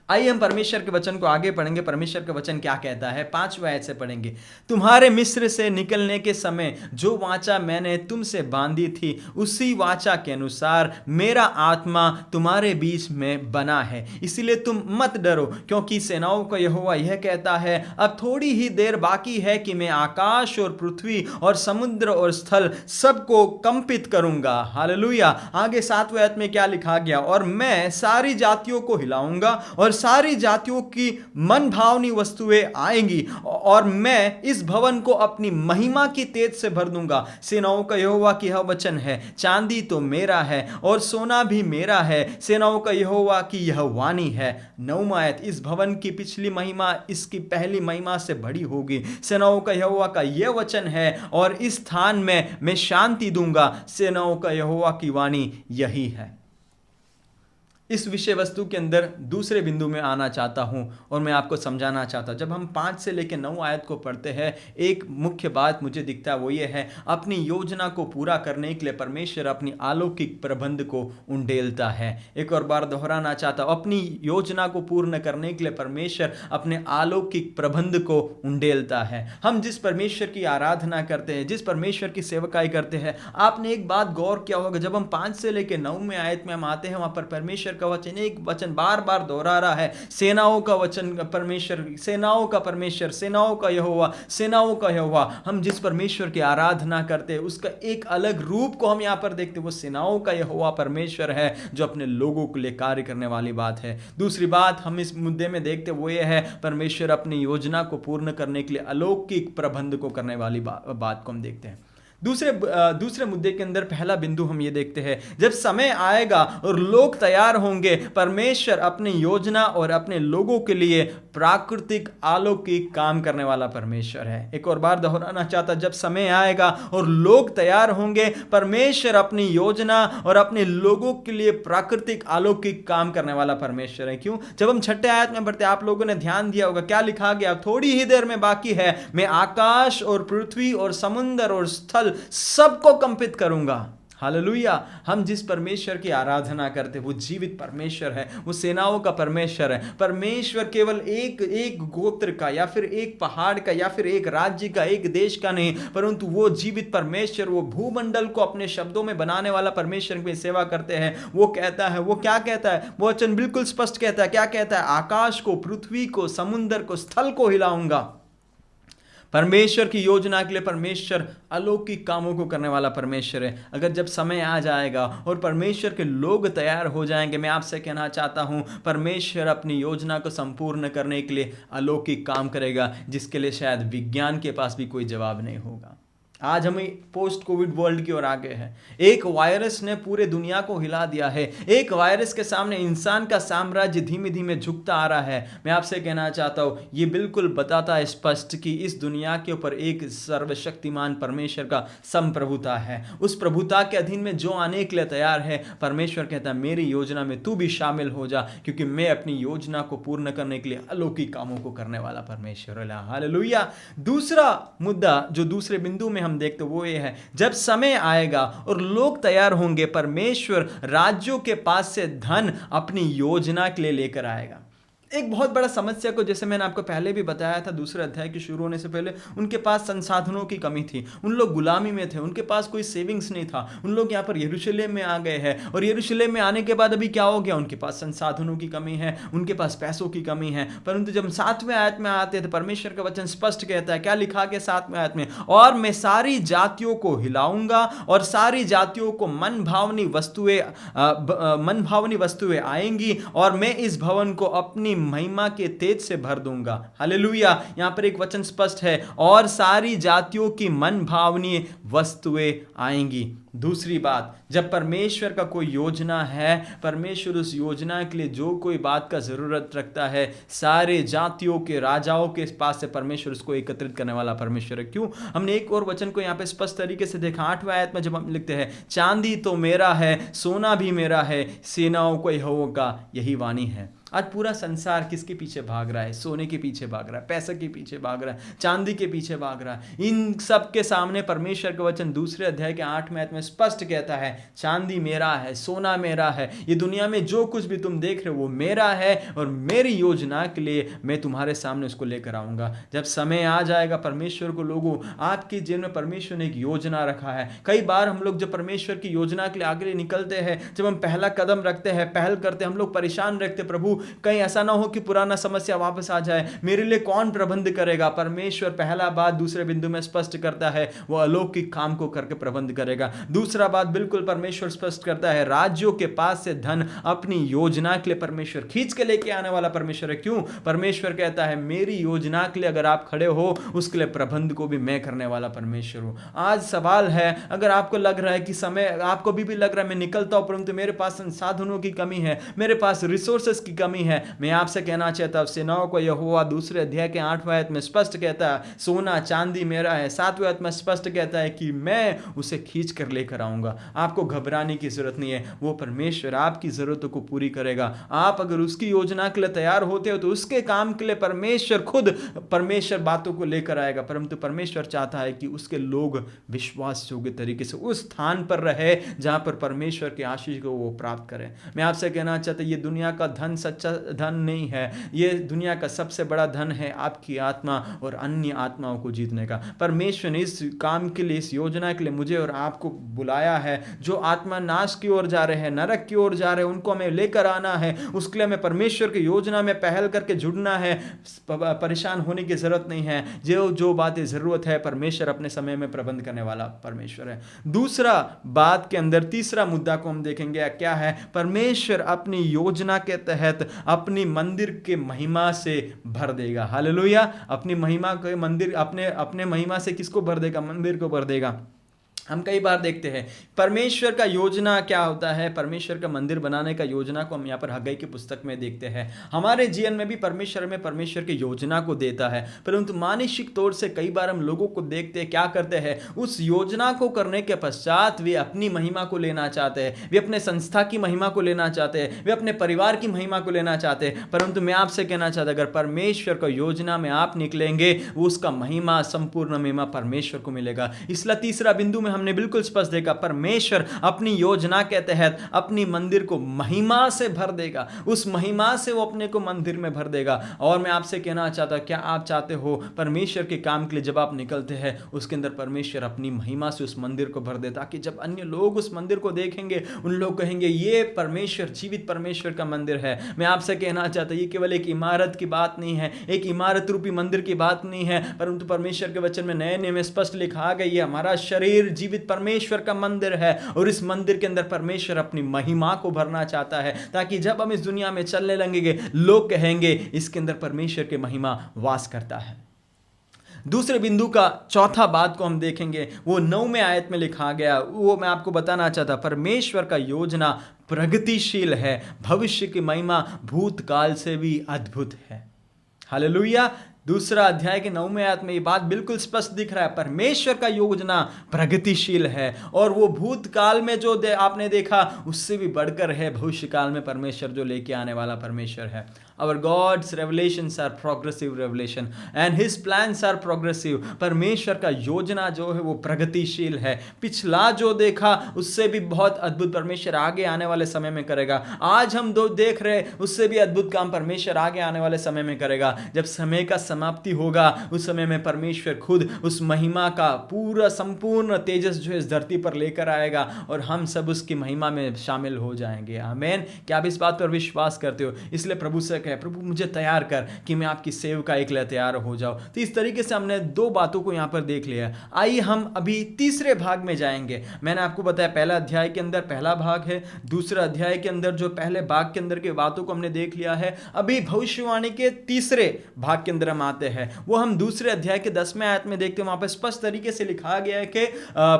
आइए हम परमेश्वर के वचन को आगे पढ़ेंगे। परमेश्वर का वचन क्या कहता है? 5वें आयत से पढ़ेंगे। तुम्हारे मिस्र से निकलने के समय जो वाचा मैंने तुमसे बांधी थी, उसी वाचा के अनुसार मेरा आत्मा तुम्हारे बीच में बना है, इसीलिए तुम मत डरो, क्योंकि सेनाओं का यहोवा यह कहता है अब थोड़ी ही देर बाकी है कि मैं आकाश और पृथ्वी और समुद्र और स्थल सबको कंपित करूंगा। हालेलुया। आगे 7वें आयत में क्या लिखा गया? और मैं सारी जातियों को हिलाऊंगा और सारी जातियों की मन भावनी वस्तुएं आएंगी और मैं इस भवन को अपनी महिमा की तेज से भर दूंगा। सेनाओं का यहोवा की यह वचन है, चांदी तो मेरा है और सोना भी मेरा है, सेनाओं का यहोवा की यह वाणी है। 9वां आयत, इस भवन की पिछली महिमा इसकी पहली महिमा से बड़ी होगी। सेनाओं का यहोवा का यह वचन है और इस स्थान में मैं शांति दूंगा। सेनाओं का यहोवा की वाणी यही है। इस विषय वस्तु के अंदर दूसरे बिंदु में आना चाहता हूं और मैं आपको समझाना चाहता हूं। जब हम 5 से लेकर 9 आयत को पढ़ते हैं, एक मुख्य बात मुझे दिखता है, वो ये है, अपनी योजना को पूरा करने के लिए परमेश्वर अपनी अलौकिक प्रबंध को उंडेलता है। एक और बार दोहराना चाहता हूं, अपनी योजना को पूर्ण करने के लिए परमेश्वर अपने अलौकिक प्रबंध को उंडेलता है। हम जिस परमेश्वर की आराधना करते हैं, जिस परमेश्वर की सेवकाई करते हैं, आपने एक बात गौर किया होगा, जब हम 5 से लेकर 9 आयत में हम आते हैं, वहां पर परमेश्वर का वचन, एक वचन बार बार दोहरा रहा है, सेनाओं का वचन परमेश्वर, सेनाओं का परमेश्वर, सेनाओं का यहोवा, सेनाओं का यहोवा। हम जिस परमेश्वर की आराधना करते हैं उसका एक अलग रूप को हम यहाँ पर देखते हैं, वो सेनाओं का यहोवा परमेश्वर है जो अपने लोगों के लिए कार्य करने वाली बात है। दूसरी बात हम इस मुद्दे में देखते वो ये है, परमेश्वर अपनी योजना को पूर्ण करने के लिए अलौकिक प्रबंध को करने वाली बात को हम देखते हैं। दूसरे मुद्दे के अंदर पहला बिंदु हम ये देखते हैं, जब समय आएगा और लोग तैयार होंगे, परमेश्वर अपनी योजना और अपने लोगों के लिए प्राकृतिक अलौकिक काम करने वाला परमेश्वर है। एक और बार दोहराना चाहता, जब समय आएगा और लोग तैयार होंगे, परमेश्वर अपनी योजना और अपने लोगों के लिए प्राकृतिक अलौकिक काम करने वाला परमेश्वर है। क्यों? जब हम 6 आयत में पढ़ते, आप लोगों ने ध्यान दिया होगा क्या लिखा गया, थोड़ी ही देर में बाकी है, मैं आकाश और पृथ्वी और समुद्र और स्थल सबको कंपित करूंगा। हालेलुया। हम जिस परमेश्वर की आराधना करते वो जीवित परमेश्वर है, वो सेनाओं का परमेश्वर है। परमेश्वर केवल एक गोत्र का या फिर एक पहाड़ का या फिर एक राज्य का, एक देश का नहीं, परंतु वो जीवित परमेश्वर, वो भूमंडल को अपने शब्दों में बनाने वाला परमेश्वर की सेवा करते हैं। वो कहता है, वो क्या कहता है, वो वचन बिल्कुल स्पष्ट कहता है, क्या कहता है, आकाश को, पृथ्वी को, समुद्र को, स्थल को हिलाऊंगा। परमेश्वर की योजना के लिए परमेश्वर अलौकिक कामों को करने वाला परमेश्वर है। अगर जब समय आ जाएगा और परमेश्वर के लोग तैयार हो जाएंगे, मैं आपसे कहना चाहता हूं, परमेश्वर अपनी योजना को संपूर्ण करने के लिए अलौकिक काम करेगा, जिसके लिए शायद विज्ञान के पास भी कोई जवाब नहीं होगा। आज हम पोस्ट कोविड वर्ल्ड की ओर आ गए हैं। एक वायरस ने पूरे दुनिया को हिला दिया है। एक वायरस के सामने इंसान का साम्राज्य धीमे धीमे झुकता आ रहा है। मैं आपसे कहना चाहता हूं, ये बिल्कुल बताता है स्पष्ट कि इस दुनिया के ऊपर एक सर्वशक्तिमान परमेश्वर का संप्रभुता है। उस प्रभुता के अधीन में जो आने के लिए तैयार है, परमेश्वर कहता है मेरी योजना में तू भी शामिल हो जा, क्योंकि मैं अपनी योजना को पूर्ण करने के लिए अलौकिक कामों को करने वाला परमेश्वर है। हालेलुया। दूसरा मुद्दा जो दूसरे बिंदु में हम देखते वो ये है, जब समय आएगा और लोग तैयार होंगे, परमेश्वर राज्यों के पास से धन अपनी योजना के लिए लेकर आएगा। एक बहुत बड़ा समस्या को, जैसे मैंने आपको पहले भी बताया था, दूसरे अध्याय के शुरू होने से पहले, उनके पास संसाधनों की कमी थी। उन लोग गुलामी में थे, उनके पास कोई सेविंग्स नहीं था। उन लोग यहाँ पर यरूशलेम में आ गए हैं और यरूशलेम में आने के बाद अभी क्या हो गया, उनके पास संसाधनों की कमी है, उनके पास पैसों की कमी है। परंतु जब 7वें आयत में आते हैं तो परमेश्वर का वचन स्पष्ट कहता है, क्या लिखा गया 7वें आयत में, और मैं सारी जातियों को हिलाऊंगा और सारी जातियों को मन भावनी वस्तुएं आएंगी और मैं इस भवन को अपनी महिमा के तेज से भर दूंगा। हालेलुया। यहां पर एक वचन स्पष्ट है, और सारी जातियों की मन भावनीय वस्तुएं आएंगी। दूसरी बात, जब परमेश्वर का कोई योजना है, परमेश्वर उस योजना के लिए जो कोई बात का जरूरत रखता है, सारे जातियों के राजाओं के पास से परमेश्वर उसको एकत्रित करने वाला परमेश्वर है। क्यों? हमने एक और वचन को यहाँ पे स्पष्ट तरीके से देखा। 8वें आयत में जब हम लिखते हैं, चांदी तो मेरा है, सोना भी मेरा है, सेनाओं को यहोवा का यही वाणी है। आज पूरा संसार किसके पीछे भाग रहा है? सोने के पीछे भाग रहा है, पैसे के पीछे भाग रहा है, चांदी के पीछे भाग रहा है। इन सब के सामने परमेश्वर का वचन दूसरे अध्याय के 8वें आयत में स्पष्ट कहता है, चांदी मेरा है, सोना मेरा है, ये दुनिया में जो कुछ भी तुम देख रहे हो वो मेरा है और मेरी योजना के लिए मैं तुम्हारे सामने उसको लेकर आऊंगा। जब समय आ जाएगा, परमेश्वर को लोगों, आपके जीवन में परमेश्वर ने एक योजना रखा है। कई बार हम लोग जब परमेश्वर की योजना के लिए आगे निकलते हैं, जब हम पहला कदम रखते हैं, पहल करते हैं, हम लोग परेशान रखते, प्रभु कहीं ऐसा ना हो कि पुराना समस्या वापस आ जाए, मेरे लिए कौन प्रबंध करेगा? परमेश्वर पहला बात दूसरे बिंदु में स्पष्ट करता है, वो अलौकिक काम को करके प्रबंध करेगा। दूसरा बात बिल्कुल परमेश्वर स्पष्ट करता है, राज्यों के पास से धन अपनी योजना के लिए परमेश्वर खींच के लेके आने वाला परमेश्वर है। क्यों? परमेश्वर कहता है मेरी योजना के लिए अगर आप खड़े हो, उसके लिए प्रबंध को भी मैं करने वाला परमेश्वर हूं। आज सवाल है, अगर आपको लग रहा है कि समय, आपको भी लग रहा है मैं निकलता हूं परंतु मेरे पास संसाधनों की कमी है, मेरे पास रिसोर्सेस की कमी है, मैं आपसे कहना चाहता हूं, सेनाओं को यहोवा दूसरे अध्याय के 8वें आयत में स्पष्ट कहता है, सोना चांदी मेरा है। 7वें आयत में स्पष्ट कहता है कि मैं उसे खींच कर लेकर आऊंगा। आपको घबराने की जरूरत नहीं है, वो परमेश्वर आपकी जरूरतों को पूरी करेगा। आप अगर उसकी योजना के लिए तैयार होते हो तो उसके काम के लिए परमेश्वर खुद परमेश्वर बातों को लेकर आएगा। परंतु परमेश्वर चाहता है कि उसके लोग विश्वास योग्य तरीके से उस स्थान पर रहे जहां पर परमेश्वर के आशीष को वो प्राप्त करें। मैं आपसे कहना चाहता हूं, ये दुनिया का धन सच्चा धन नहीं है। ये दुनिया का सबसे बड़ा धन है आपकी आत्मा और अन्य आत्माओं को जीतने का। परमेश्वर ने इस काम के लिए, इस योजना के लिए मुझे और आपको बुलाया है। जो आत्मा नाश की ओर जा रहे हैं, नरक की ओर जा रहे हैं, उनको हमें लेकर आना है। उसके लिए हमें परमेश्वर की योजना में पहल करके जुड़ना है। परेशान होने की जरूरत नहीं है। जो बातें जरूरत है, परमेश्वर अपने समय में प्रबंध करने वाला परमेश्वर है। दूसरा बात के अंदर तीसरा मुद्दा को हम देखेंगे क्या है। परमेश्वर अपनी योजना के तहत अपनी मंदिर के महिमा से भर देगा। हालेलुया। अपनी महिमा के मंदिर, अपने महिमा से किसको भर देगा? मंदिर को भर देगा। हम कई बार देखते हैं परमेश्वर का योजना क्या होता है। परमेश्वर का मंदिर बनाने का योजना को हम यहाँ पर हग्गाई की पुस्तक में देखते हैं। हमारे जीवन में भी परमेश्वर में परमेश्वर की योजना को देता है, परंतु मानसिक तौर से कई बार हम लोगों को देखते हैं क्या करते हैं, उस योजना को करने के पश्चात वे अपनी महिमा को लेना चाहते हैं, वे अपने संस्था की महिमा को लेना चाहते हैं, वे अपने परिवार की महिमा को लेना चाहते हैं। परंतु मैं आपसे कहना चाहता, अगर परमेश्वर का योजना में आप निकलेंगे, उसका महिमा, संपूर्ण महिमा परमेश्वर को मिलेगा। इसलिए तीसरा बिंदु में हमने बिल्कुल स्पष्ट देखा, परमेश्वर अपनी योजना के तहत अपनी मंदिर को महिमा से भर देगा। उस महिमा से वो अपने को मंदिर में भर देगा। और मैं आपसे कहना चाहता, क्या आप चाहते हो परमेश्वर के काम के लिए जब आप निकलते हैं, उसके अंदर परमेश्वर अपनी महिमा से उस मंदिर को भर दे, ताकि जब अन्य लोग उस मंदिर को देखेंगे, उन लोग कहेंगे ये परमेश्वर, जीवित परमेश्वर का मंदिर है। मैं आपसे कहना चाहता, ये केवल एक इमारत की बात नहीं है, एक इमारत रूपी मंदिर की बात नहीं है, परंतु परमेश्वर के वचन में नए नियम में स्पष्ट लिखा गया है, हमारा शरीर जीवित परमेश्वर का मंदिर है। और इस मंदिर के अंदर परमेश्वर अपनी महिमा को भरना चाहता है, ताकि जब हम इस दुनिया में चलने लगेंगे, लोग कहेंगे इसके अंदर परमेश्वर की महिमा वास करता है। दूसरे बिंदु का चौथा बात को हम देखेंगे, वो 9वें आयत में लिखा गया, वो मैं आपको बताना चाहता, परमेश्वर का योजना प्रगतिशील है, भविष्य की महिमा भूतकाल से भी अद्भुत है। हालेलुया। दूसरा अध्याय के 9वें आयत में ये बात बिल्कुल स्पष्ट दिख रहा है, परमेश्वर का योजना प्रगतिशील है और वो भूतकाल में जो आपने देखा उससे भी बढ़कर है। भविष्य काल में परमेश्वर जो लेके आने वाला परमेश्वर है। Our God's revelations are progressive revelation and His plans are progressive। परमेश्वर का योजना जो है वो प्रगतिशील है। पिछला जो देखा उससे भी बहुत अद्भुत परमेश्वर आगे आने वाले समय में करेगा। आज हम दो देख रहे उससे भी अद्भुत काम परमेश्वर आगे आने वाले समय में करेगा। जब समय का समाप्ति होगा, उस समय में परमेश्वर खुद उस महिमा का पूरा संपूर्ण तेजस जो है इस धरती पर लेकर आएगा और हम सब उसकी महिमा में शामिल हो जाएंगे। आमीन। क्या आप इस बात पर विश्वास करते हो? इसलिए प्रभु से कहे, प्रभु मुझे तैयार कर कि मैं आपकी सेवका एक लिए तैयार हो जाऊं। तो इस तरीके से हमने दो बातों को यहां पर देख लिया। आइए हम अभी तीसरे भाग में जाएंगे। मैंने आपको बताया पहला अध्याय के अंदर पहला भाग है, दूसरा अध्याय के अंदर जो पहले भाग के अंदर की बातों को हमने देख लिया है। अभी भविष्यवाणी के तीसरे भाग के अंदर हम आते हैं, वो हम दूसरे अध्याय के 10वें आयत में देखते हैं। वहां पर स्पष्ट तरीके से लिखा गया है कि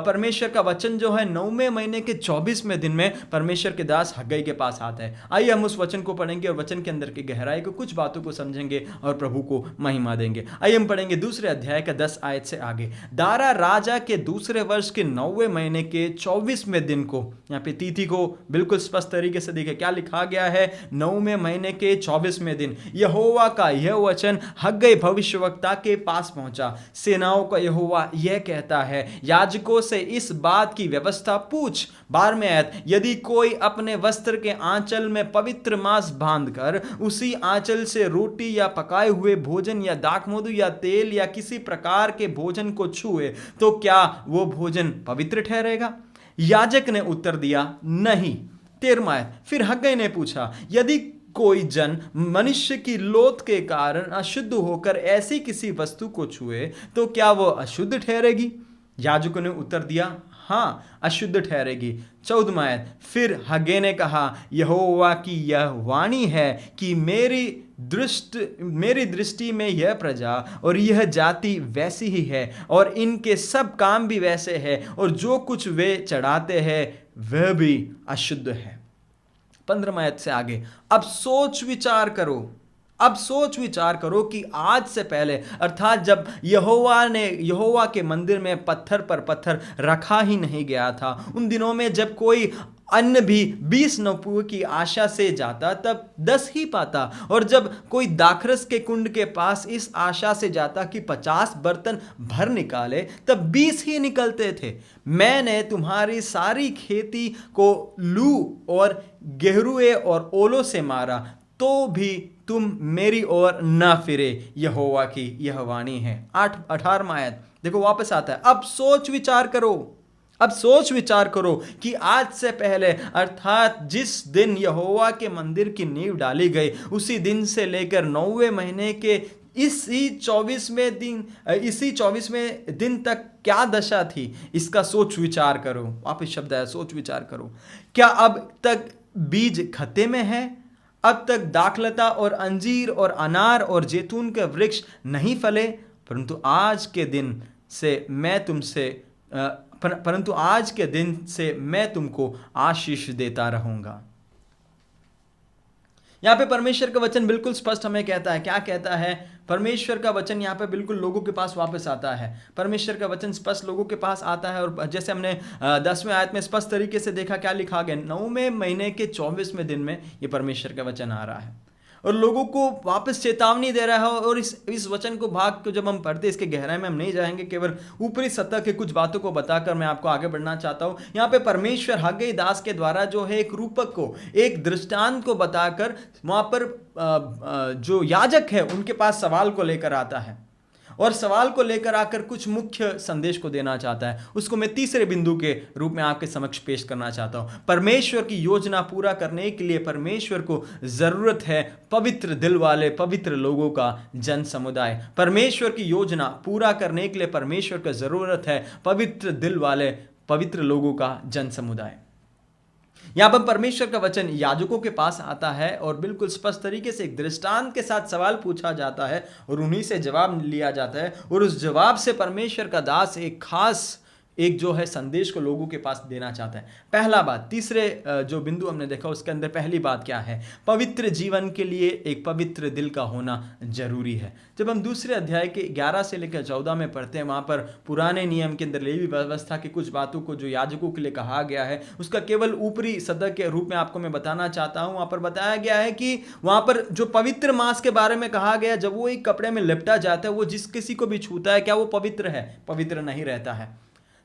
परमेश्वर का वचन जो है 9वें महीने के 24वें दिन में परमेश्वर के दास हग्गाई के पास आता है। आइए हम उस वचन को पढ़ेंगे और वचन के अंदर की गहराई को, कुछ बातों को समझेंगे और प्रभु को महिमा देंगे। आइए हम पढ़ेंगे दूसरे अध्याय का 10 आयत से आगे। दारा राजा के दूसरे वर्ष के 9वें महीने के 24वें दिन को, यहाँ पे तिथि को बिल्कुल स्पष्ट तरीके से देखें क्या लिखा गया है। 9वें महीने के 24वें दिन यहोवा का यह वचन हग्गाई भविष्यवक्ता के पास पहुंचा। सेनाओं का यहोवा यह कहता है, याजकों से इस बात की व्यवस्था पूछ। 12वें आयत, यदि कोई अपने वस्त्र के आंचल में पवित्र मांस बांधकर उसी आंचल से रोटी या पकाए हुए भोजन या दाखमधु या तेल या किसी प्रकार के भोजन को छुए, तो क्या वो भोजन पवित्र ठहरेगा? याजक ने उत्तर दिया, नहीं। 13वां आयत, फिर हग्गाई ने पूछा, यदि कोई जन मनुष्य की लोथ के कारण अशुद्ध होकर ऐसी किसी वस्तु को छुए, तो क्या वो अशुद्ध ठहरेगी? याजकों ने उत्तर दिया, हाँ, अशुद्ध ठहरेगी। 14वां आयत, फिर हग्गाई ने कहा, यहोवा की यह वाणी है कि मेरी दृष्टि में यह प्रजा और यह जाति वैसी ही है और इनके सब काम भी वैसे हैं और जो कुछ वे चढ़ाते हैं वह भी अशुद्ध है। 15वां आयत से आगे, अब सोच विचार करो कि आज से पहले, अर्थात जब यहोवा के मंदिर में पत्थर पर पत्थर रखा ही नहीं गया था, उन दिनों में जब कोई अन्न भी 20 नपुए की आशा से जाता तब 10 ही पाता, और जब कोई दाखरस के कुंड के पास इस आशा से जाता कि 50 बर्तन भर निकाले तब 20 ही निकलते थे। मैंने तुम्हारी सारी खेती को लू और गेहरुए और ओलों से मारा, तो भी तुम मेरी ओर न फिरे, यहोवा की यह वाणी है। 18वां आयत देखो वापस आता है, अब सोच विचार करो, अब सोच विचार करो कि आज से पहले अर्थात जिस दिन यहोवा के मंदिर की नींव डाली गई उसी दिन से लेकर 9वें महीने के इसी 24वें दिन तक क्या दशा थी, इसका सोच विचार करो। वापस शब्द है सोच विचार करो। क्या अब तक बीज खत्ते में है? अब तक दाखलता और अंजीर और अनार और जैतून के वृक्ष नहीं फले? परंतु आज के दिन से मैं तुमको आशीष देता रहूंगा। यहां पे परमेश्वर का वचन बिल्कुल स्पष्ट हमें कहता है। क्या कहता है? परमेश्वर का वचन यहाँ पे बिल्कुल लोगों के पास वापस आता है। परमेश्वर का वचन स्पष्ट लोगों के पास आता है। और जैसे हमने 10वें आयत में स्पष्ट तरीके से देखा, क्या लिखा गया? 9वें महीने के 24वें दिन में ये परमेश्वर का वचन आ रहा है और लोगों को वापस चेतावनी दे रहा है। और इस वचन को भाग को जब हम पढ़ते, इसके गहराई में हम नहीं जाएंगे, केवल ऊपरी सतह के कुछ बातों को बताकर मैं आपको आगे बढ़ना चाहता हूं। यहाँ पे परमेश्वर हग्गई दास के द्वारा जो है एक रूपक को, एक दृष्टांत को बताकर वहां पर जो याजक है उनके पास सवाल को लेकर आता है और सवाल को लेकर आकर कुछ मुख्य संदेश को देना चाहता है। उसको मैं तीसरे बिंदु के रूप में आपके समक्ष पेश करना चाहता हूं। परमेश्वर की योजना पूरा करने के लिए परमेश्वर को जरूरत है पवित्र दिल वाले, पवित्र लोगों का जन समुदाय। परमेश्वर की योजना पूरा करने के लिए परमेश्वर को जरूरत है पवित्र दिल वाले, पवित्र लोगों का जन समुदाय। यहां पर परमेश्वर का वचन याजकों के पास आता है और बिल्कुल स्पष्ट तरीके से एक दृष्टांत के साथ सवाल पूछा जाता है और उन्हीं से जवाब लिया जाता है। और उस जवाब से परमेश्वर का दास एक खास एक जो है संदेश को लोगों के पास देना चाहता है। पहला बात, तीसरे जो बिंदु हमने देखा उसके अंदर पहली बात क्या है? पवित्र जीवन के लिए एक पवित्र दिल का होना जरूरी है। जब हम दूसरे अध्याय के 11 से लेकर 14 में पढ़ते हैं, वहां पर पुराने नियम के अंदर लेवी व्यवस्था की कुछ बातों को जो याजकों के लिए कहा गया है उसका केवल ऊपरी सतह के रूप में आपको मैं बताना चाहता हूं। वहां पर बताया गया है कि वहां पर जो पवित्र मांस के बारे में कहा गया, जब वो एक कपड़े में लिपटा जाता है, वो जिस किसी को भी छूता है क्या वो पवित्र है? पवित्र नहीं रहता है।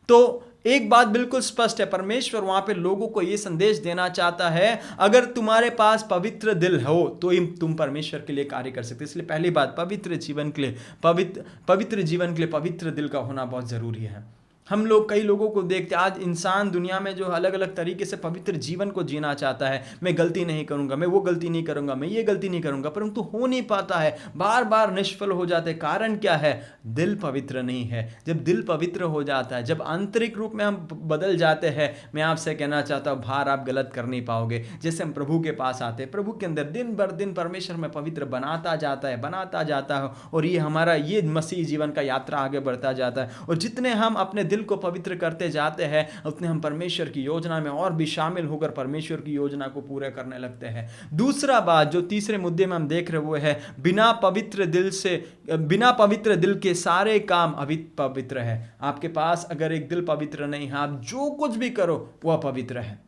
तो एक बात बिल्कुल स्पष्ट है, परमेश्वर वहां पे लोगों को यह संदेश देना चाहता है, अगर तुम्हारे पास पवित्र दिल हो तो तुम परमेश्वर के लिए कार्य कर सकते। इसलिए पहली बात, पवित्र जीवन के लिए पवित्र दिल का होना बहुत जरूरी है। हम लोग कई लोगों को देखते हैं, आज इंसान दुनिया में जो अलग अलग तरीके से पवित्र जीवन को जीना चाहता है। मैं गलती नहीं करूंगा, मैं वो गलती नहीं करूंगा, मैं ये गलती नहीं करूंगा, परंतु हो नहीं पाता है, बार बार निष्फल हो जाते हैं। कारण क्या है? दिल पवित्र नहीं है। जब दिल पवित्र हो जाता है, जब आंतरिक रूप में हम बदल जाते हैं, मैं आपसे कहना चाहता हूँ बाहर आप गलत कर नहीं पाओगे। जैसे हम प्रभु के पास आते हैं, प्रभु के अंदर दिन भर दिन परमेश्वर में पवित्र बनाता जाता है और ये हमारा ये मसीह जीवन का यात्रा आगे बढ़ता जाता है। और जितने हम अपने दिल को पवित्र करते जाते हैं उतने हम परमेश्वर की योजना में और भी शामिल होकर परमेश्वर की योजना को पूरा करने लगते हैं। दूसरा बात जो तीसरे मुद्दे में हम देख रहे वो है, बिना पवित्र दिल के सारे काम अपवित्र है। आपके पास अगर एक दिल पवित्र नहीं है, आप जो कुछ भी करो वो अपवित्र है।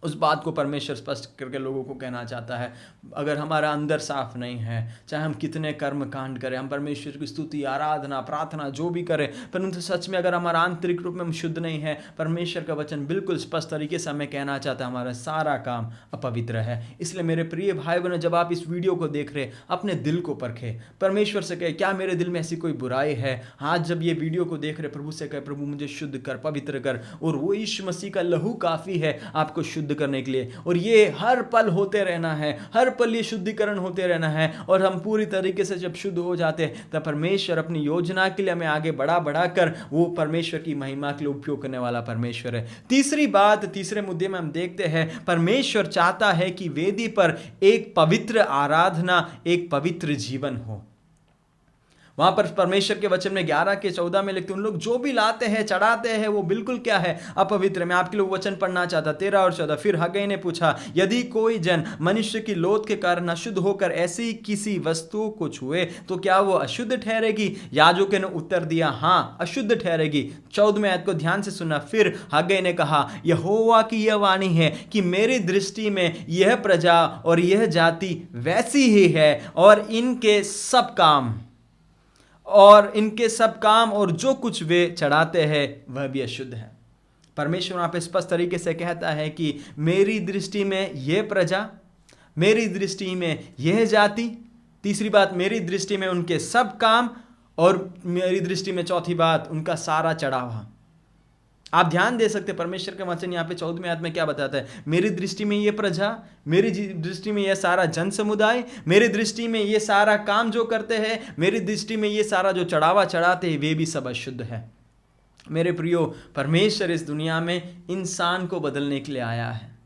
उस बात को परमेश्वर स्पष्ट करके लोगों को कहना चाहता है। अगर हमारा अंदर साफ नहीं है, चाहे हम कितने कर्म कांड करें, हम परमेश्वर की स्तुति, आराधना, प्रार्थना जो भी करें, परंतु सच में अगर हमारा आंतरिक रूप में हम शुद्ध नहीं है, परमेश्वर का वचन बिल्कुल स्पष्ट तरीके से हमें कहना चाहता है हमारा सारा काम अपवित्र है। इसलिए मेरे प्रिय भाई बहनों, जब आप इस वीडियो को देख रहे, अपने दिल को परखे, परमेश्वर से कहे क्या मेरे दिल में ऐसी कोई बुराई है। आज जब ये वीडियो को देख रहे, प्रभु से कहे प्रभु मुझे शुद्ध कर, पवित्र कर, और वो यीशु मसीह का लहू काफी है आपको शुद्ध करने के लिए। और ये हर पल होते रहना है, हर पल ये शुद्धिकरण होते रहना है। और हम पूरी तरीके से जब शुद्ध हो जाते हैं तब परमेश्वर अपनी योजना के लिए हमें आगे बढ़ा कर वो परमेश्वर की महिमा के लिए उपयोग करने वाला परमेश्वर है। तीसरी बात, तीसरे मुद्दे में हम देखते हैं, परमेश्वर चाहता है कि वेदी पर एक पवित्र आराधना, एक पवित्र जीवन हो। वहां पर परमेश्वर के वचन में 11 के 14 में लिखते, उन लोग जो भी लाते हैं, चढ़ाते हैं, वो बिल्कुल क्या है? अपवित्र। मैं आपके लिए वचन पढ़ना चाहता, 13 और 14। फिर हग्गई ने पूछा, यदि कोई जन मनुष्य की लोथ के कारण अशुद्ध होकर ऐसी किसी वस्तु को छुए तो क्या वो अशुद्ध ठहरेगी? याजकों ने उत्तर दिया, हाँ अशुद्ध ठहरेगी। 14वें आयत को ध्यान से सुना। फिर हग्गई ने कहा, यहोवा की यह वाणी है कि मेरी दृष्टि में यह प्रजा और यह जाति वैसी ही है और इनके सब काम और जो कुछ वे चढ़ाते हैं वह भी अशुद्ध है। परमेश्वर वहां पे स्पष्ट तरीके से कहता है कि मेरी दृष्टि में यह प्रजा, मेरी दृष्टि में यह जाति, तीसरी बात मेरी दृष्टि में उनके सब काम, और मेरी दृष्टि में चौथी बात उनका सारा चढ़ावा। आप ध्यान दे सकते परमेश्वर का वचन यहाँ पे 14वें आयत में क्या बताता है। मेरी दृष्टि में ये प्रजा, मेरी दृष्टि में ये सारा जन समुदाय, मेरी दृष्टि में ये सारा काम जो करते हैं, मेरी दृष्टि में ये सारा जो चढ़ावा चढ़ाते हैं, वे भी सब अशुद्ध है। मेरे प्रियो, परमेश्वर इस दुनिया में इंसान को बदलने के लिए आया है।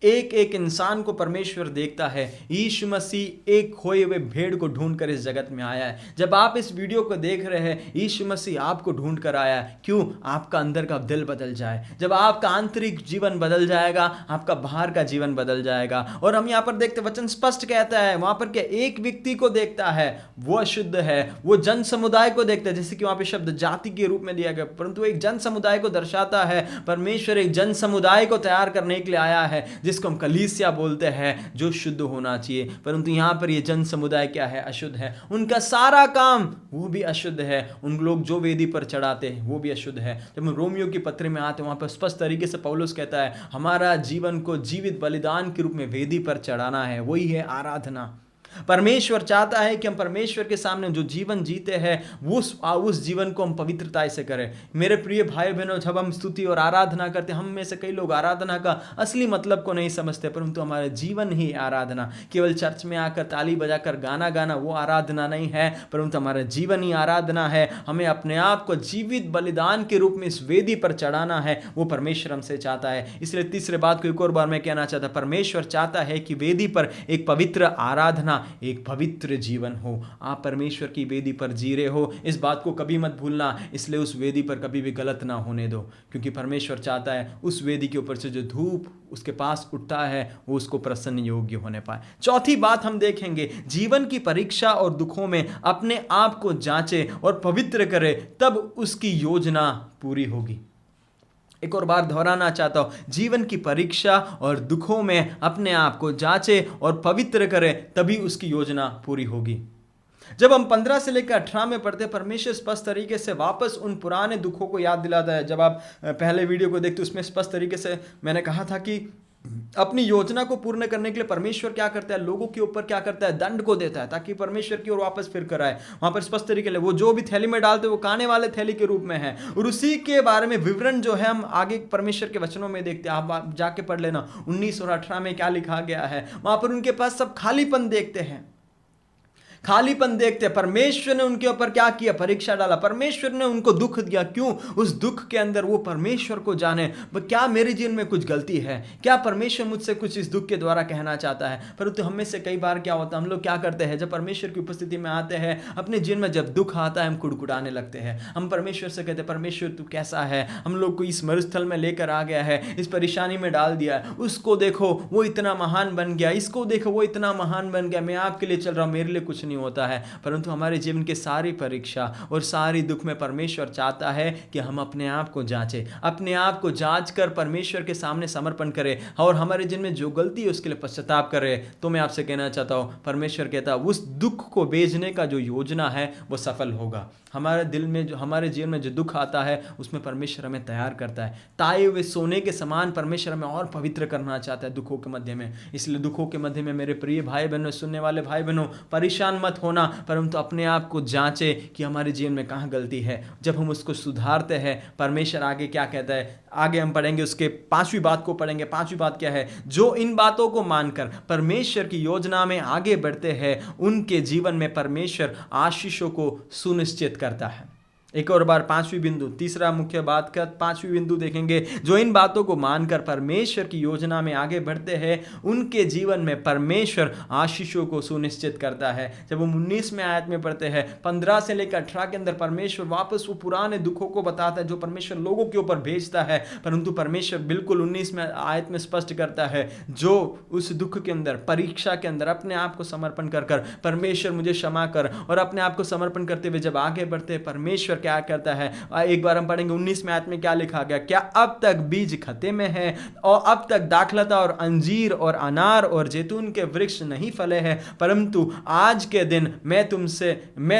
एक एक इंसान को परमेश्वर देखता है। यीशु मसीह एक खोए हुए भेड़ को ढूंढ कर इस जगत में आया है। जब आप इस वीडियो को देख रहे हैं, यीशु मसीह आपको ढूंढ कर आया है। क्यों? आपका अंदर का दिल बदल जाए। जब आपका आंतरिक जीवन बदल जाएगा, आपका बाहर का जीवन बदल जाएगा। और हम यहाँ पर देखते, वचन स्पष्ट कहता है, वहां पर क्या एक व्यक्ति को देखता है, वो अशुद्ध है। वो जन समुदाय को देखता है, जैसे कि वहां पर शब्द जाति के रूप में दिया गया, परंतु एक जन समुदाय को दर्शाता है। परमेश्वर एक जन समुदाय को तैयार करने के लिए आया है, जिसको हम कलीसिया बोलते हैं, जो शुद्ध होना चाहिए। परंतु यहां पर ये जन समुदाय क्या है? अशुद्ध है। उनका सारा काम वो भी अशुद्ध है। उन लोग जो वेदी पर चढ़ाते हैं वो भी अशुद्ध है। जब हम रोमियो की पत्र में आते हैं, वहां पर स्पष्ट तरीके से पौलुस कहता है, हमारा जीवन को जीवित बलिदान के रूप में वेदी पर चढ़ाना है। वही है आराधना। परमेश्वर चाहता है कि हम परमेश्वर के सामने जो जीवन जीते हैं, उस जीवन को हम पवित्रता से करें। मेरे प्रिय भाई बहनों, जब हम स्तुति और आराधना करते हैं, हम में से कई लोग आराधना का असली मतलब को नहीं समझते, परंतु हमारा जीवन ही आराधना। केवल चर्च में आकर ताली बजाकर गाना गाना वो आराधना नहीं है, परंतु हमारा जीवन ही आराधना है। हमें अपने आप को जीवित बलिदान के रूप में इस वेदी पर चढ़ाना है। वो परमेश्वर हमसे चाहता है। इसलिए तीसरे बात को एक और बार मैं कहना चाहता, परमेश्वर चाहता है कि वेदी पर एक पवित्र आराधना, एक पवित्र जीवन हो। आप परमेश्वर की वेदी पर जी रहे हो, इस बात को कभी मत भूलना। इसलिए उस वेदी पर कभी भी गलत ना होने दो, क्योंकि परमेश्वर चाहता है उस वेदी के ऊपर से जो धूप उसके पास उठता है, वो उसको प्रसन्न योग्य होने पाए। चौथी बात हम देखेंगे, जीवन की परीक्षा और दुखों में अपने आप को जांचे और पवित्र करे, तब उसकी योजना पूरी होगी। एक और बार दोहराना चाहता हूं, जीवन की परीक्षा और दुखों में अपने आप को जांचे और पवित्र करे, तभी उसकी योजना पूरी होगी। जब हम 15 से लेकर 18 में पढ़ते, परमेश्वर स्पष्ट तरीके से वापस उन पुराने दुखों को याद दिलाता है। जब आप पहले वीडियो को देखते, उसमें स्पष्ट तरीके से मैंने कहा था कि अपनी योजना को पूर्ण करने के लिए परमेश्वर क्या करता है, लोगों के ऊपर क्या करता है, दंड को देता है, ताकि परमेश्वर की ओर वापस फिर कर आए। वहां पर स्पष्ट तरीके से वो जो भी थैली में डालते वो काने वाले थैली के रूप में है। और उसी के बारे में विवरण जो है हम आगे परमेश्वर के वचनों में देखते हैं। आप जाके पढ़ लेना 19 और 18 में क्या लिखा गया है। वहां पर उनके पास सब खालीपन देखते हैं, खालीपन देखते। परमेश्वर ने उनके ऊपर क्या किया, परीक्षा डाला। परमेश्वर ने उनको दुख दिया। क्यों? उस दुख के अंदर वो परमेश्वर को जाने, क्या मेरे जीवन में कुछ गलती है, क्या परमेश्वर मुझसे कुछ इस दुख के द्वारा कहना चाहता है। परंतु हम में से कई बार क्या होता है, हम लोग क्या करते हैं, जब परमेश्वर की उपस्थिति में आते हैं, अपने जीवन में जब दुख आता है, हम कुड़कुड़ाने लगते हैं। हम परमेश्वर से कहते हैं, परमेश्वर तू कैसा है, हम लोग को इस मरुस्थल में लेकर आ गया है, इस परेशानी में डाल दिया है। उसको देखो वो इतना महान बन गया, इसको देखो वो इतना महान बन गया, मैं आपके लिए चल रहा हूं, मेरे लिए कुछ नहीं होता है। परंतु हमारे जीवन के सारी परीक्षा और सारी दुख में परमेश्वर चाहता है कि हम अपने आप को जांचें, अपने आप को जांच कर परमेश्वर के सामने समर्पण करें और हमारे जीवन में जो गलती है उसके लिए पश्चाताप करें। तो मैं आपसे कहना चाहता हूं, परमेश्वर कहता है उस दुख को भेजने का जो योजना है वो सफल होगा। हमारे दिल में जो, हमारे जीवन में जो दुख आता है, उसमें परमेश्वर हमें तैयार करता है। ताए हुए सोने के समान परमेश्वर हमें और पवित्र करना चाहता है दुखों के मध्य में। इसलिए दुखों के मध्य में मेरे प्रिय भाई बहनों, सुनने वाले भाई बहनों, परेशान मत होना, परंतु अपने आप को जांचे कि हमारे जीवन में कहाँ गलती है। जब हम उसको सुधारते हैं, परमेश्वर आगे क्या कहता है, आगे हम पढ़ेंगे, उसके 5वीं बात को पढ़ेंगे। 5वीं बात क्या है, जो इन बातों को मानकर परमेश्वर की योजना में आगे बढ़ते हैं, उनके जीवन में परमेश्वर आशीषों को सुनिश्चित करता है। एक और बार 5वीं बिंदु, तीसरा मुख्य बात का 5वीं बिंदु देखेंगे, जो इन बातों को मानकर परमेश्वर की योजना में आगे बढ़ते हैं, उनके जीवन में परमेश्वर आशीषों को सुनिश्चित करता है। जब हम 19वें आयत में पढ़ते हैं, 15 से लेकर 18 के अंदर परमेश्वर वापस वो पुराने दुखों को बताता है जो परमेश्वर लोगों के ऊपर भेजता है। परंतु परमेश्वर बिल्कुल 19वें आयत में स्पष्ट करता है, जो उस दुख के अंदर, परीक्षा के अंदर अपने आप को समर्पण कर कर परमेश्वर मुझे क्षमा कर, और अपने आप को समर्पण करते हुए जब आगे बढ़ते हैं, परमेश्वर क्या करता है। एक बार हम पढ़ेंगे 19वें आयत में क्या लिखा गया, क्या अब तक बीज खते में है और अब तक दाखलता और अंजीर और अनार और जैतून के वृक्ष नहीं फले हैं, परंतु आज के दिन मैं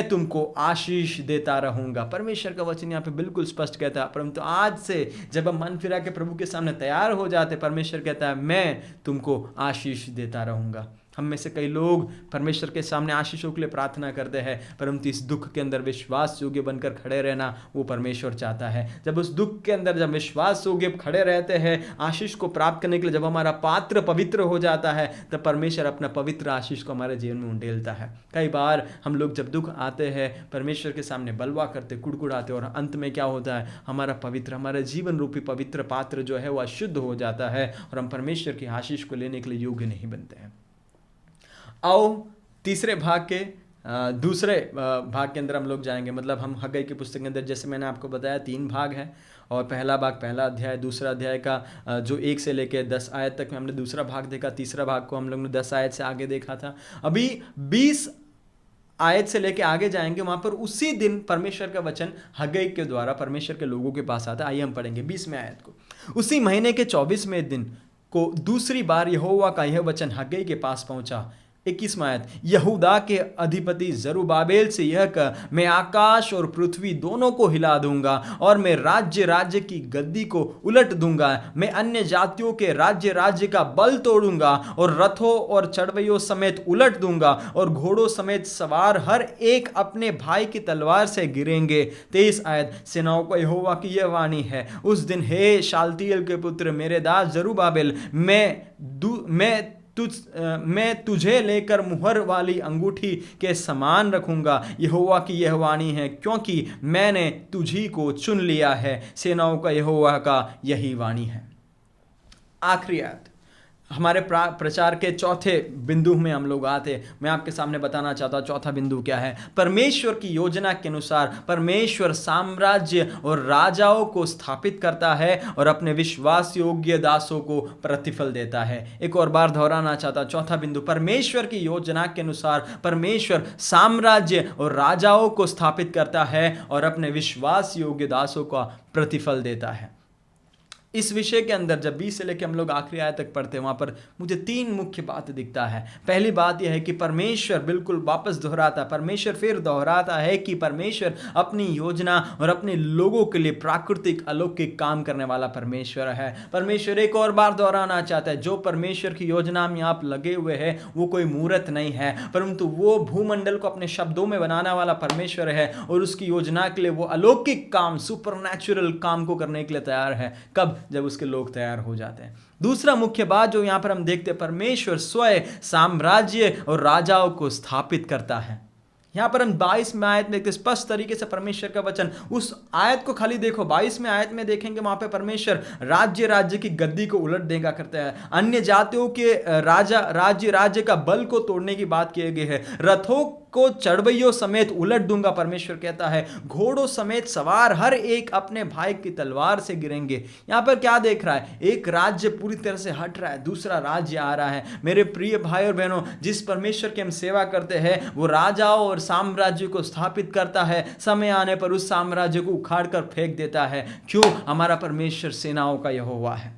तुमको आशीष देता रहूंगा। परमेश्वर का वचन यहाँ पे बिल्कुल स्पष्ट कहता है, परंतु आज से जब हम मन फिरा के प्रभु के सामने तैयार हो जाते, परमेश्वर कहता है मैं तुमको आशीष देता रहूंगा। हम में से कई लोग परमेश्वर के सामने आशीषों के लिए प्रार्थना करते हैं, परंतु इस दुख के अंदर विश्वास योग्य बनकर खड़े रहना वो परमेश्वर चाहता है। जब उस दुख के अंदर जब विश्वास योग्य खड़े रहते हैं आशीष को प्राप्त करने के लिए, जब हमारा पात्र पवित्र हो जाता है, तब परमेश्वर अपना पवित्र आशीष को हमारे जीवन में उंडेलता है। कई बार हम लोग जब दुख आते हैं परमेश्वर के सामने बलवा करते, कुड़कुड़ाते, और अंत में क्या होता है, हमारा जीवन रूपी पवित्र पात्र जो है वह अशुद्ध हो जाता है और हम परमेश्वर की आशीष को लेने के लिए योग्य नहीं बनते हैं। आओ तीसरे भाग के दूसरे भाग के अंदर हम लोग जाएंगे। मतलब हम हग्गई की पुस्तक के अंदर, जैसे मैंने आपको बताया, 3 भाग है, और पहला भाग पहला अध्याय, दूसरा अध्याय का जो 1 से लेकर 10 आयत तक में हमने दूसरा भाग देखा, तीसरा भाग को हम लोग ने 10 आयत से आगे देखा था। अभी 20 आयत से लेके आगे जाएंगे, वहां पर उसी दिन परमेश्वर का वचन हग्गई के द्वारा परमेश्वर के लोगों के पास आता है। आइए हम पढ़ेंगे 20वें आयत को। उसी महीने के 24वें दिन को दूसरी बार यहोवा का यह वचन हग्गई के पास पहुंचा। 21वां आयत, यहूदा के अधिपति जरुब्बाबेल से यह कह, मैं आकाश और पृथ्वी दोनों को हिला दूंगा और मैं राज्य की गद्दी को उलट दूंगा। मैं अन्य जातियों के राज्य का बल तोड़ूंगा और रथों और चढ़वैयों समेत उलट दूंगा और घोड़ों समेत सवार हर एक अपने भाई की तलवार से गिरेंगे। 23 आयत, सेनाओं को यहोवा की यह वाणी है, उस दिन हे शालतिएल के पुत्र मेरे दास जरुब्बाबेल, मैं तुझे लेकर मुहर वाली अंगूठी के समान रखूंगा। यहोवा की यह वाणी है, क्योंकि मैंने तुझी को चुन लिया है। सेनाओं का यहोवा का यही वाणी है। आखिरी आयत, हमारे प्रचार के चौथे बिंदु में हम लोग आते। मैं आपके सामने बताना चाहता हूँ चौथा बिंदु क्या है। परमेश्वर की योजना के अनुसार परमेश्वर साम्राज्य और राजाओं को स्थापित करता है और अपने विश्वास योग्य दासों को प्रतिफल देता है। एक और बार दोहराना चाहता हूँ, चौथा बिंदु, परमेश्वर की योजना के अनुसार परमेश्वर साम्राज्य और राजाओं को स्थापित करता है और अपने विश्वास योग्य दासों का प्रतिफल देता है। इस विषय के अंदर जब 20 से लेकर हम लोग आखिरी आयत तक पढ़ते हैं, वहां पर मुझे 3 मुख्य बात दिखता है। पहली बात यह है कि परमेश्वर बिल्कुल वापस दोहराता, परमेश्वर फिर दोहराता है कि परमेश्वर अपनी योजना और अपने लोगों के लिए प्राकृतिक अलौकिक काम करने वाला परमेश्वर है। परमेश्वर एक और बार दोहराना चाहता है, जो परमेश्वर की योजना में आप लगे हुए हैं वो कोई मूर्त नहीं है, परंतु वो भूमंडल को अपने शब्दों में बनाने वाला परमेश्वर है और उसकी योजना के लिए वो अलौकिक काम, सुपरनैचुरल काम को करने के लिए तैयार है। कब? जब उसके लोग तैयार हो जाते हैं। दूसरा मुख्य बात जो यहां पर हम देखते हैं, परमेश्वर स्वयं साम्राज्य और राजाओं को स्थापित करता है। यहां पर हम 22वें आयत में स्पष्ट तरीके से परमेश्वर का वचन, उस आयत को खाली देखो, 22वें आयत में देखेंगे वहां पे परमेश्वर राज्य की गद्दी को उलट देगा करता है। अन्य जातियों के राज्य का बल को तोड़ने की बात की गई है। रथों को चढ़वैयों समेत उलट दूंगा, परमेश्वर कहता है। घोड़ों समेत सवार हर एक अपने भाई की तलवार से गिरेंगे। यहां पर क्या देख रहा है? एक राज्य पूरी तरह से हट रहा है, दूसरा राज्य आ रहा है। मेरे प्रिय भाई और बहनों, जिस परमेश्वर की हम सेवा करते हैं वो राजाओं और साम्राज्य को स्थापित करता है, समय आने पर उस साम्राज्य को उखाड़ कर फेंक देता है। क्यों? हमारा परमेश्वर सेनाओं का यहोवा है।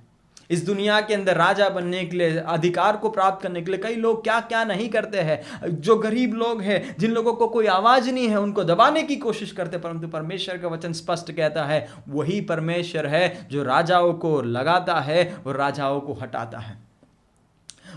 इस दुनिया के अंदर राजा बनने के लिए, अधिकार को प्राप्त करने के लिए कई लोग क्या क्या नहीं करते हैं। जो गरीब लोग हैं, जिन लोगों को कोई आवाज नहीं है, उनको दबाने की कोशिश करते, परंतु परमेश्वर का वचन स्पष्ट कहता है वही परमेश्वर है जो राजाओं को लगाता है और राजाओं को हटाता है।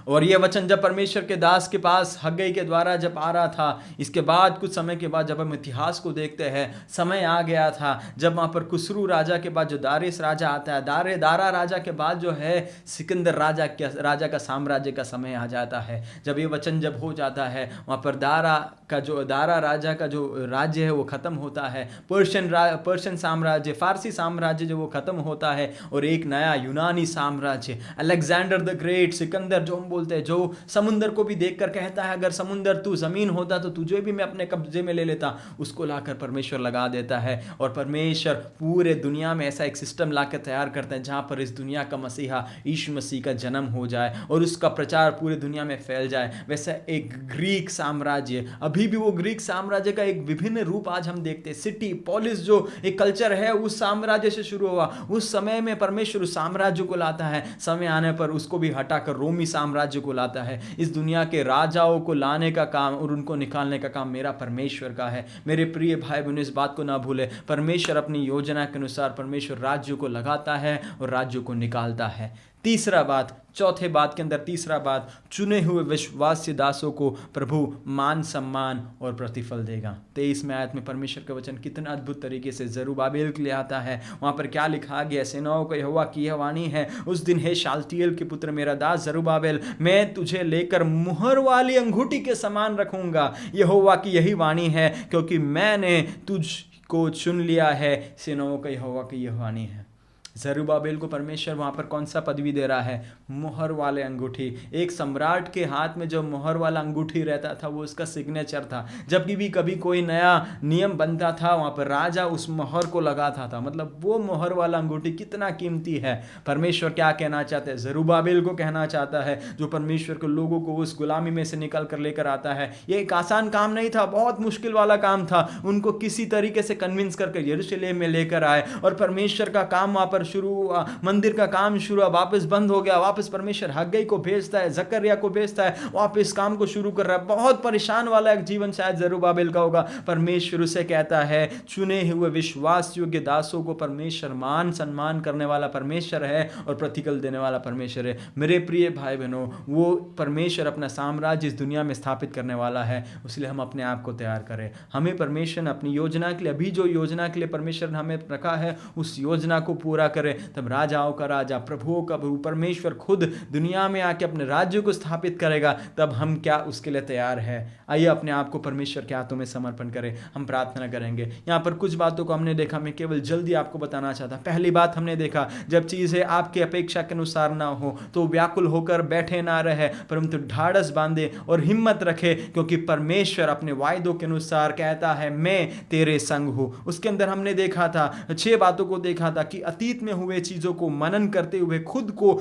और यह वचन जब परमेश्वर के दास के पास हग्गई के द्वारा जब आ रहा था, इसके बाद कुछ समय के बाद जब हम इतिहास को देखते हैं, समय आ गया था जब वहाँ पर कुसरू राजा के बाद जो दारेस राजा आता है, दारा राजा के बाद जो है सिकंदर राजा का साम्राज्य का समय आ जाता है। जब ये वचन जब हो जाता है, वहाँ पर दारा राजा का जो राज्य है वो खत्म होता है। पर्शियन साम्राज्य, फारसी साम्राज्य जो वो खत्म होता है और एक नया यूनानी साम्राज्य, अलेक्जेंडर द ग्रेट, सिकंदर जो हम बोलते हैं, जो समुंदर को भी देखकर कहता है अगर समुंदर तू जमीन होता तो तुझे भी मैं अपने कब्जे में ले लेता, उसको लाकर परमेश्वर लगा देता है। और परमेश्वर पूरे दुनिया में ऐसा एक सिस्टम लाकर तैयार करता है जहां पर इस दुनिया का मसीहा यीशु मसीह का जन्म हो जाए और उसका प्रचार पूरे दुनिया में फैल जाए। वैसा एक ग्रीक साम्राज्य, अभी भी वो ग्रीक साम्राज्य का एक विभिन्न रूप आज हम देखते हैं। सिटी पॉलिस जो एक कल्चर है उस साम्राज्य से शुरू हुआ, उस समय में परमेश्वर उस साम्राज्य को लाता है, समय आने पर उसको भी हटाकर रोमी साम्राज्य को लाता है। इस दुनिया के राजाओं को लाने का काम और उनको निकालने का काम मेरा परमेश्वर का है। मेरे प्रिय भाई बहनों, इस बात को ना भूले, परमेश्वर अपनी योजना के अनुसार परमेश्वर राज्यों को लगाता है और राज्यों को निकालता है। तीसरा बात, चौथे बात के अंदर तीसरा बात, चुने हुए विश्वासी दासों को प्रभु मान सम्मान और प्रतिफल देगा। 23 में आयत में परमेश्वर का वचन कितना अद्भुत तरीके से जरुब्बाबेल के लिए आता है। वहां पर क्या लिखा गया, सेनाओं का यहोवा की यह वाणी है, उस दिन हे शालतियेल के पुत्र मेरा दास जरुब्बाबेल, मैं तुझे लेकर मुहर वाली अंगूठी के समान रखूंगा। यहोवा की यही वाणी है, क्योंकि मैंने तुझको चुन लिया है। सेनाओं का यहोवा की यह वाणी है। जरुब्बाबेल को परमेश्वर वहाँ पर कौन सा पदवी दे रहा है? मुहर वाले अंगूठी। एक सम्राट के हाथ में जो मुहर वाला अंगूठी रहता था वो उसका सिग्नेचर था। जब भी कभी कोई नया नियम बनता था वहाँ पर राजा उस मुहर को लगाता था। मतलब वो मुहर वाला अंगूठी कितना कीमती है। परमेश्वर क्या कहना चाहते हैं? जरुब्बाबेल को कहना चाहता है, जो परमेश्वर के लोगों को उस गुलामी में से निकल कर लेकर आता है। ये एक आसान काम नहीं था, बहुत मुश्किल वाला काम था। उनको किसी तरीके से कन्विंस करके यरूशलेम में लेकर आए और परमेश्वर का काम वहाँ पर शुरू हुआ, मंदिर का काम शुरू हुआ, वापस बंद हो गया। वापस परमेश्वर हग्गई को भेजता है, जकरिया को भेजता है, वापस काम को शुरू कर रहा है। बहुत परेशान वाला एक जीवन शायद जरुब्बाबेल का होगा। परमेश्वर उसे कहता है, चुने हुए विश्वास योग्य दासों को परमेश्वर मान सम्मान करने वाला परमेश्वर है और प्रतिफल देने वाला परमेश्वर है। मेरे प्रिय भाई बहनों, वो परमेश्वर अपना साम्राज्य इस दुनिया में स्थापित करने वाला है। इसलिए हम अपने आप को तैयार करें। हमें परमेश्वर ने अपनी योजना के लिए, अभी जो योजना के लिए परमेश्वर ने हमें रखा है, उस योजना को पूरा करें। तब राजाओं का राजा, प्रभुओं का प्रभु परमेश्वर खुद दुनिया में आके अपने राज्य को स्थापित करेगा। तब हम क्या उसके लिए तैयार है? आइए अपने आप को परमेश्वर के हाथों में समर्पण करें। हम प्रार्थना करेंगे। यहाँ पर कुछ बातों को हमने देखा, मैं केवल जल्दी आपको बताना चाहता। पहली बात हमने देखा, जब चीजें आपकी अपेक्षा के अनुसार ना हो तो व्याकुल होकर बैठे ना रहे, परंतु ढाढ़स बांधे और हिम्मत रखे, क्योंकि परमेश्वर अपने वायदों के अनुसार कहता है, मैं तेरे संग हूं। उसके अंदर हमने देखा था, 6 बातों को देखा था कि अतीत में हुए चीजों को मनन करते हुए खुद को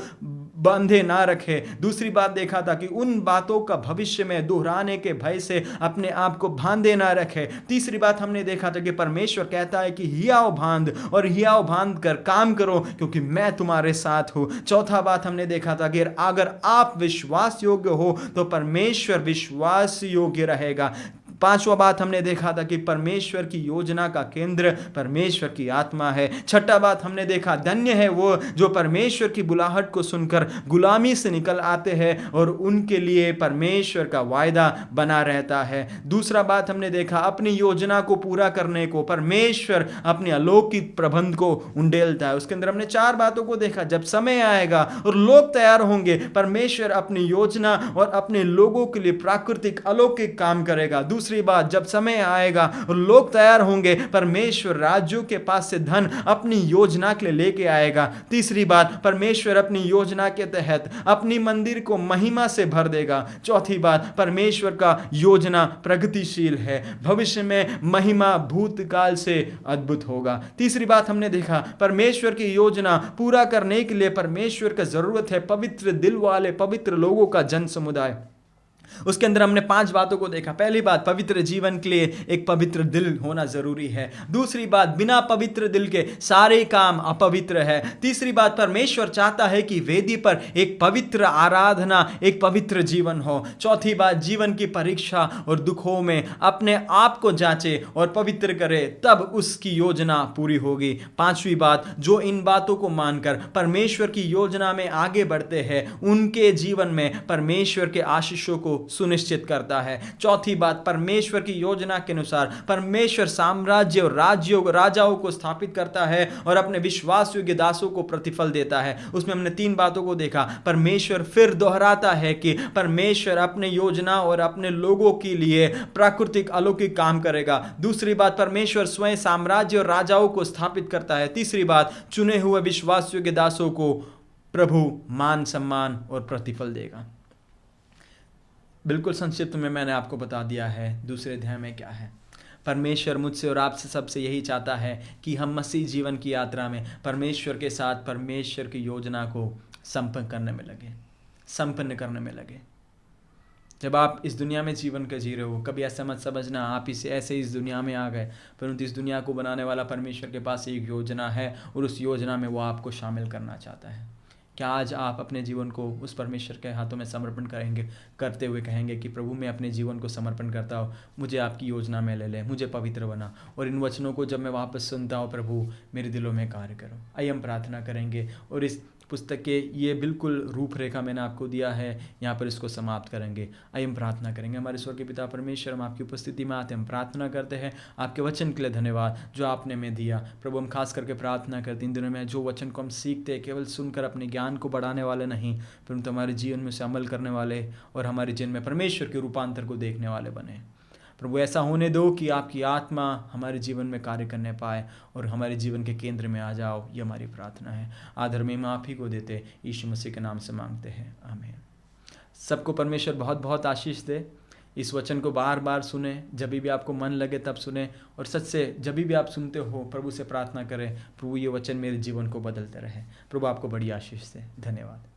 बांधे ना रखे। दूसरी बात देखा था कि उन बातों का भविष्य में दोहराने के भय से अपने आप को बांधे ना रखे। तीसरी बात हमने देखा था कि परमेश्वर कहता है कि हियाव बांध और हियाव बांध कर काम करो, क्योंकि मैं तुम्हारे साथ हूं। चौथा बात हमने देखा था कि अगर आप विश्वास योग्य हो तो परमेश्वर विश्वास योग्य रहेगा। पांचवा बात हमने देखा था कि परमेश्वर की योजना का केंद्र परमेश्वर की आत्मा है। छठा बात हमने देखा, धन्य है वो जो परमेश्वर की बुलाहट को सुनकर गुलामी से निकल आते हैं और उनके लिए परमेश्वर का वायदा बना रहता है। दूसरा बात हमने देखा, अपनी योजना को पूरा करने को परमेश्वर अपने अलौकिक प्रबंध को उंडेलता है। उसके अंदर हमने 4 बातों को देखा। जब समय आएगा और लोग तैयार होंगे, परमेश्वर अपनी योजना और अपने लोगों के लिए प्राकृतिक अलौकिक काम करेगा। दूसरी बात, जब समय आएगा और लोग तैयार होंगे, परमेश्वर राज्यों के पास से धन अपनी योजना के लिए लेके आएगा। तीसरी बात, परमेश्वर अपनी योजना के तहत अपनी मंदिर को महिमा से भर देगा। चौथी बात, परमेश्वर का योजना प्रगतिशील है, भविष्य में महिमा भूतकाल से अद्भुत होगा। तीसरी बात हमने देखा, परमेश्वर की योजना पूरा करने के लिए परमेश्वर का जरूरत है पवित्र दिल वाले पवित्र लोगों का जन समुदाय। उसके अंदर हमने 5 बातों को देखा। पहली बात, पवित्र जीवन के लिए एक पवित्र दिल होना जरूरी है। दूसरी बात, बिना पवित्र दिल के सारे काम अपवित्र है। तीसरी बात, परमेश्वर चाहता है कि वेदी पर एक पवित्र आराधना, एक पवित्र जीवन हो। चौथी बात, जीवन की परीक्षा और दुखों में अपने आप को जांचे और पवित्र करे, तब उसकी योजना पूरी होगी। पांचवी बात, जो इन बातों को मानकर परमेश्वर की योजना में आगे बढ़ते हैं, उनके जीवन में परमेश्वर के आशीषों को सुनिश्चित करता है। चौथी बात, परमेश्वर की योजना के अनुसार परमेश्वर साम्राज्य और राजाओं को स्थापित करता है और अपने विश्वास योग्य दासों को प्रतिफल देता है। उसमें हमने 3 बातों को देखा। परमेश्वर फिर दोहराता है कि परमेश्वर अपने योजना और अपने लोगों के लिए प्राकृतिक अलौकिक काम करेगा। दूसरी बात, परमेश्वर स्वयं साम्राज्य और राजाओं को स्थापित करता है। तीसरी बात, चुने हुए विश्वास योग्य दासों को प्रभु मान सम्मान और प्रतिफल देगा। बिल्कुल संक्षिप्त में मैंने आपको बता दिया है दूसरे अध्याय में क्या है। परमेश्वर मुझसे और आपसे सबसे यही चाहता है कि हम मसीह जीवन की यात्रा में परमेश्वर के साथ परमेश्वर की योजना को संपन्न करने में लगे। जब आप इस दुनिया में जीवन का जी रहे हो, कभी ऐसा मत समझना आप इसे ऐसे इस दुनिया में आ गए, परंतु इस दुनिया को बनाने वाला परमेश्वर के पास एक योजना है और उस योजना में वो आपको शामिल करना चाहता है। क्या आज आप अपने जीवन को उस परमेश्वर के हाथों में समर्पण करते हुए कहेंगे कि प्रभु मैं अपने जीवन को समर्पण करता हूँ, मुझे आपकी योजना में ले ले, मुझे पवित्र बना, और इन वचनों को जब मैं वापस सुनता हूँ प्रभु मेरे दिलों में कार्य करो। आइए हम प्रार्थना करेंगे और इस पुस्तक के ये बिल्कुल रूपरेखा मैंने आपको दिया है, यहाँ पर इसको समाप्त करेंगे। आइए हम प्रार्थना करेंगे। हमारे स्वर्गीय पिता परमेश्वर, हम आपकी उपस्थिति में आते हैं, हम प्रार्थना करते हैं आपके वचन के लिए धन्यवाद जो आपने हमें दिया। प्रभु हम खास करके प्रार्थना करते इन दिनों में जो वचन को हम सीखते हैं केवल सुनकर अपने ज्ञान को बढ़ाने वाले नहीं, परंतु हमारे जीवन में से अमल करने वाले और हमारे जीवन में परमेश्वर के रूपांतर को देखने वाले बने। प्रभु ऐसा होने दो कि आपकी आत्मा हमारे जीवन में कार्य करने पाए और हमारे जीवन के केंद्र में आ जाओ, ये हमारी प्रार्थना है। आदर में आप ही को देते, यीशु मसीह के नाम से मांगते हैं, आमीन। सबको परमेश्वर बहुत बहुत आशीष दे। इस वचन को बार बार सुने, जब भी आपको मन लगे तब सुने, और सच से जब भी आप सुनते हो प्रभु से प्रार्थना करें, प्रभु ये वचन मेरे जीवन को बदलते रहे। प्रभु आपको बड़ी आशीष दे। धन्यवाद।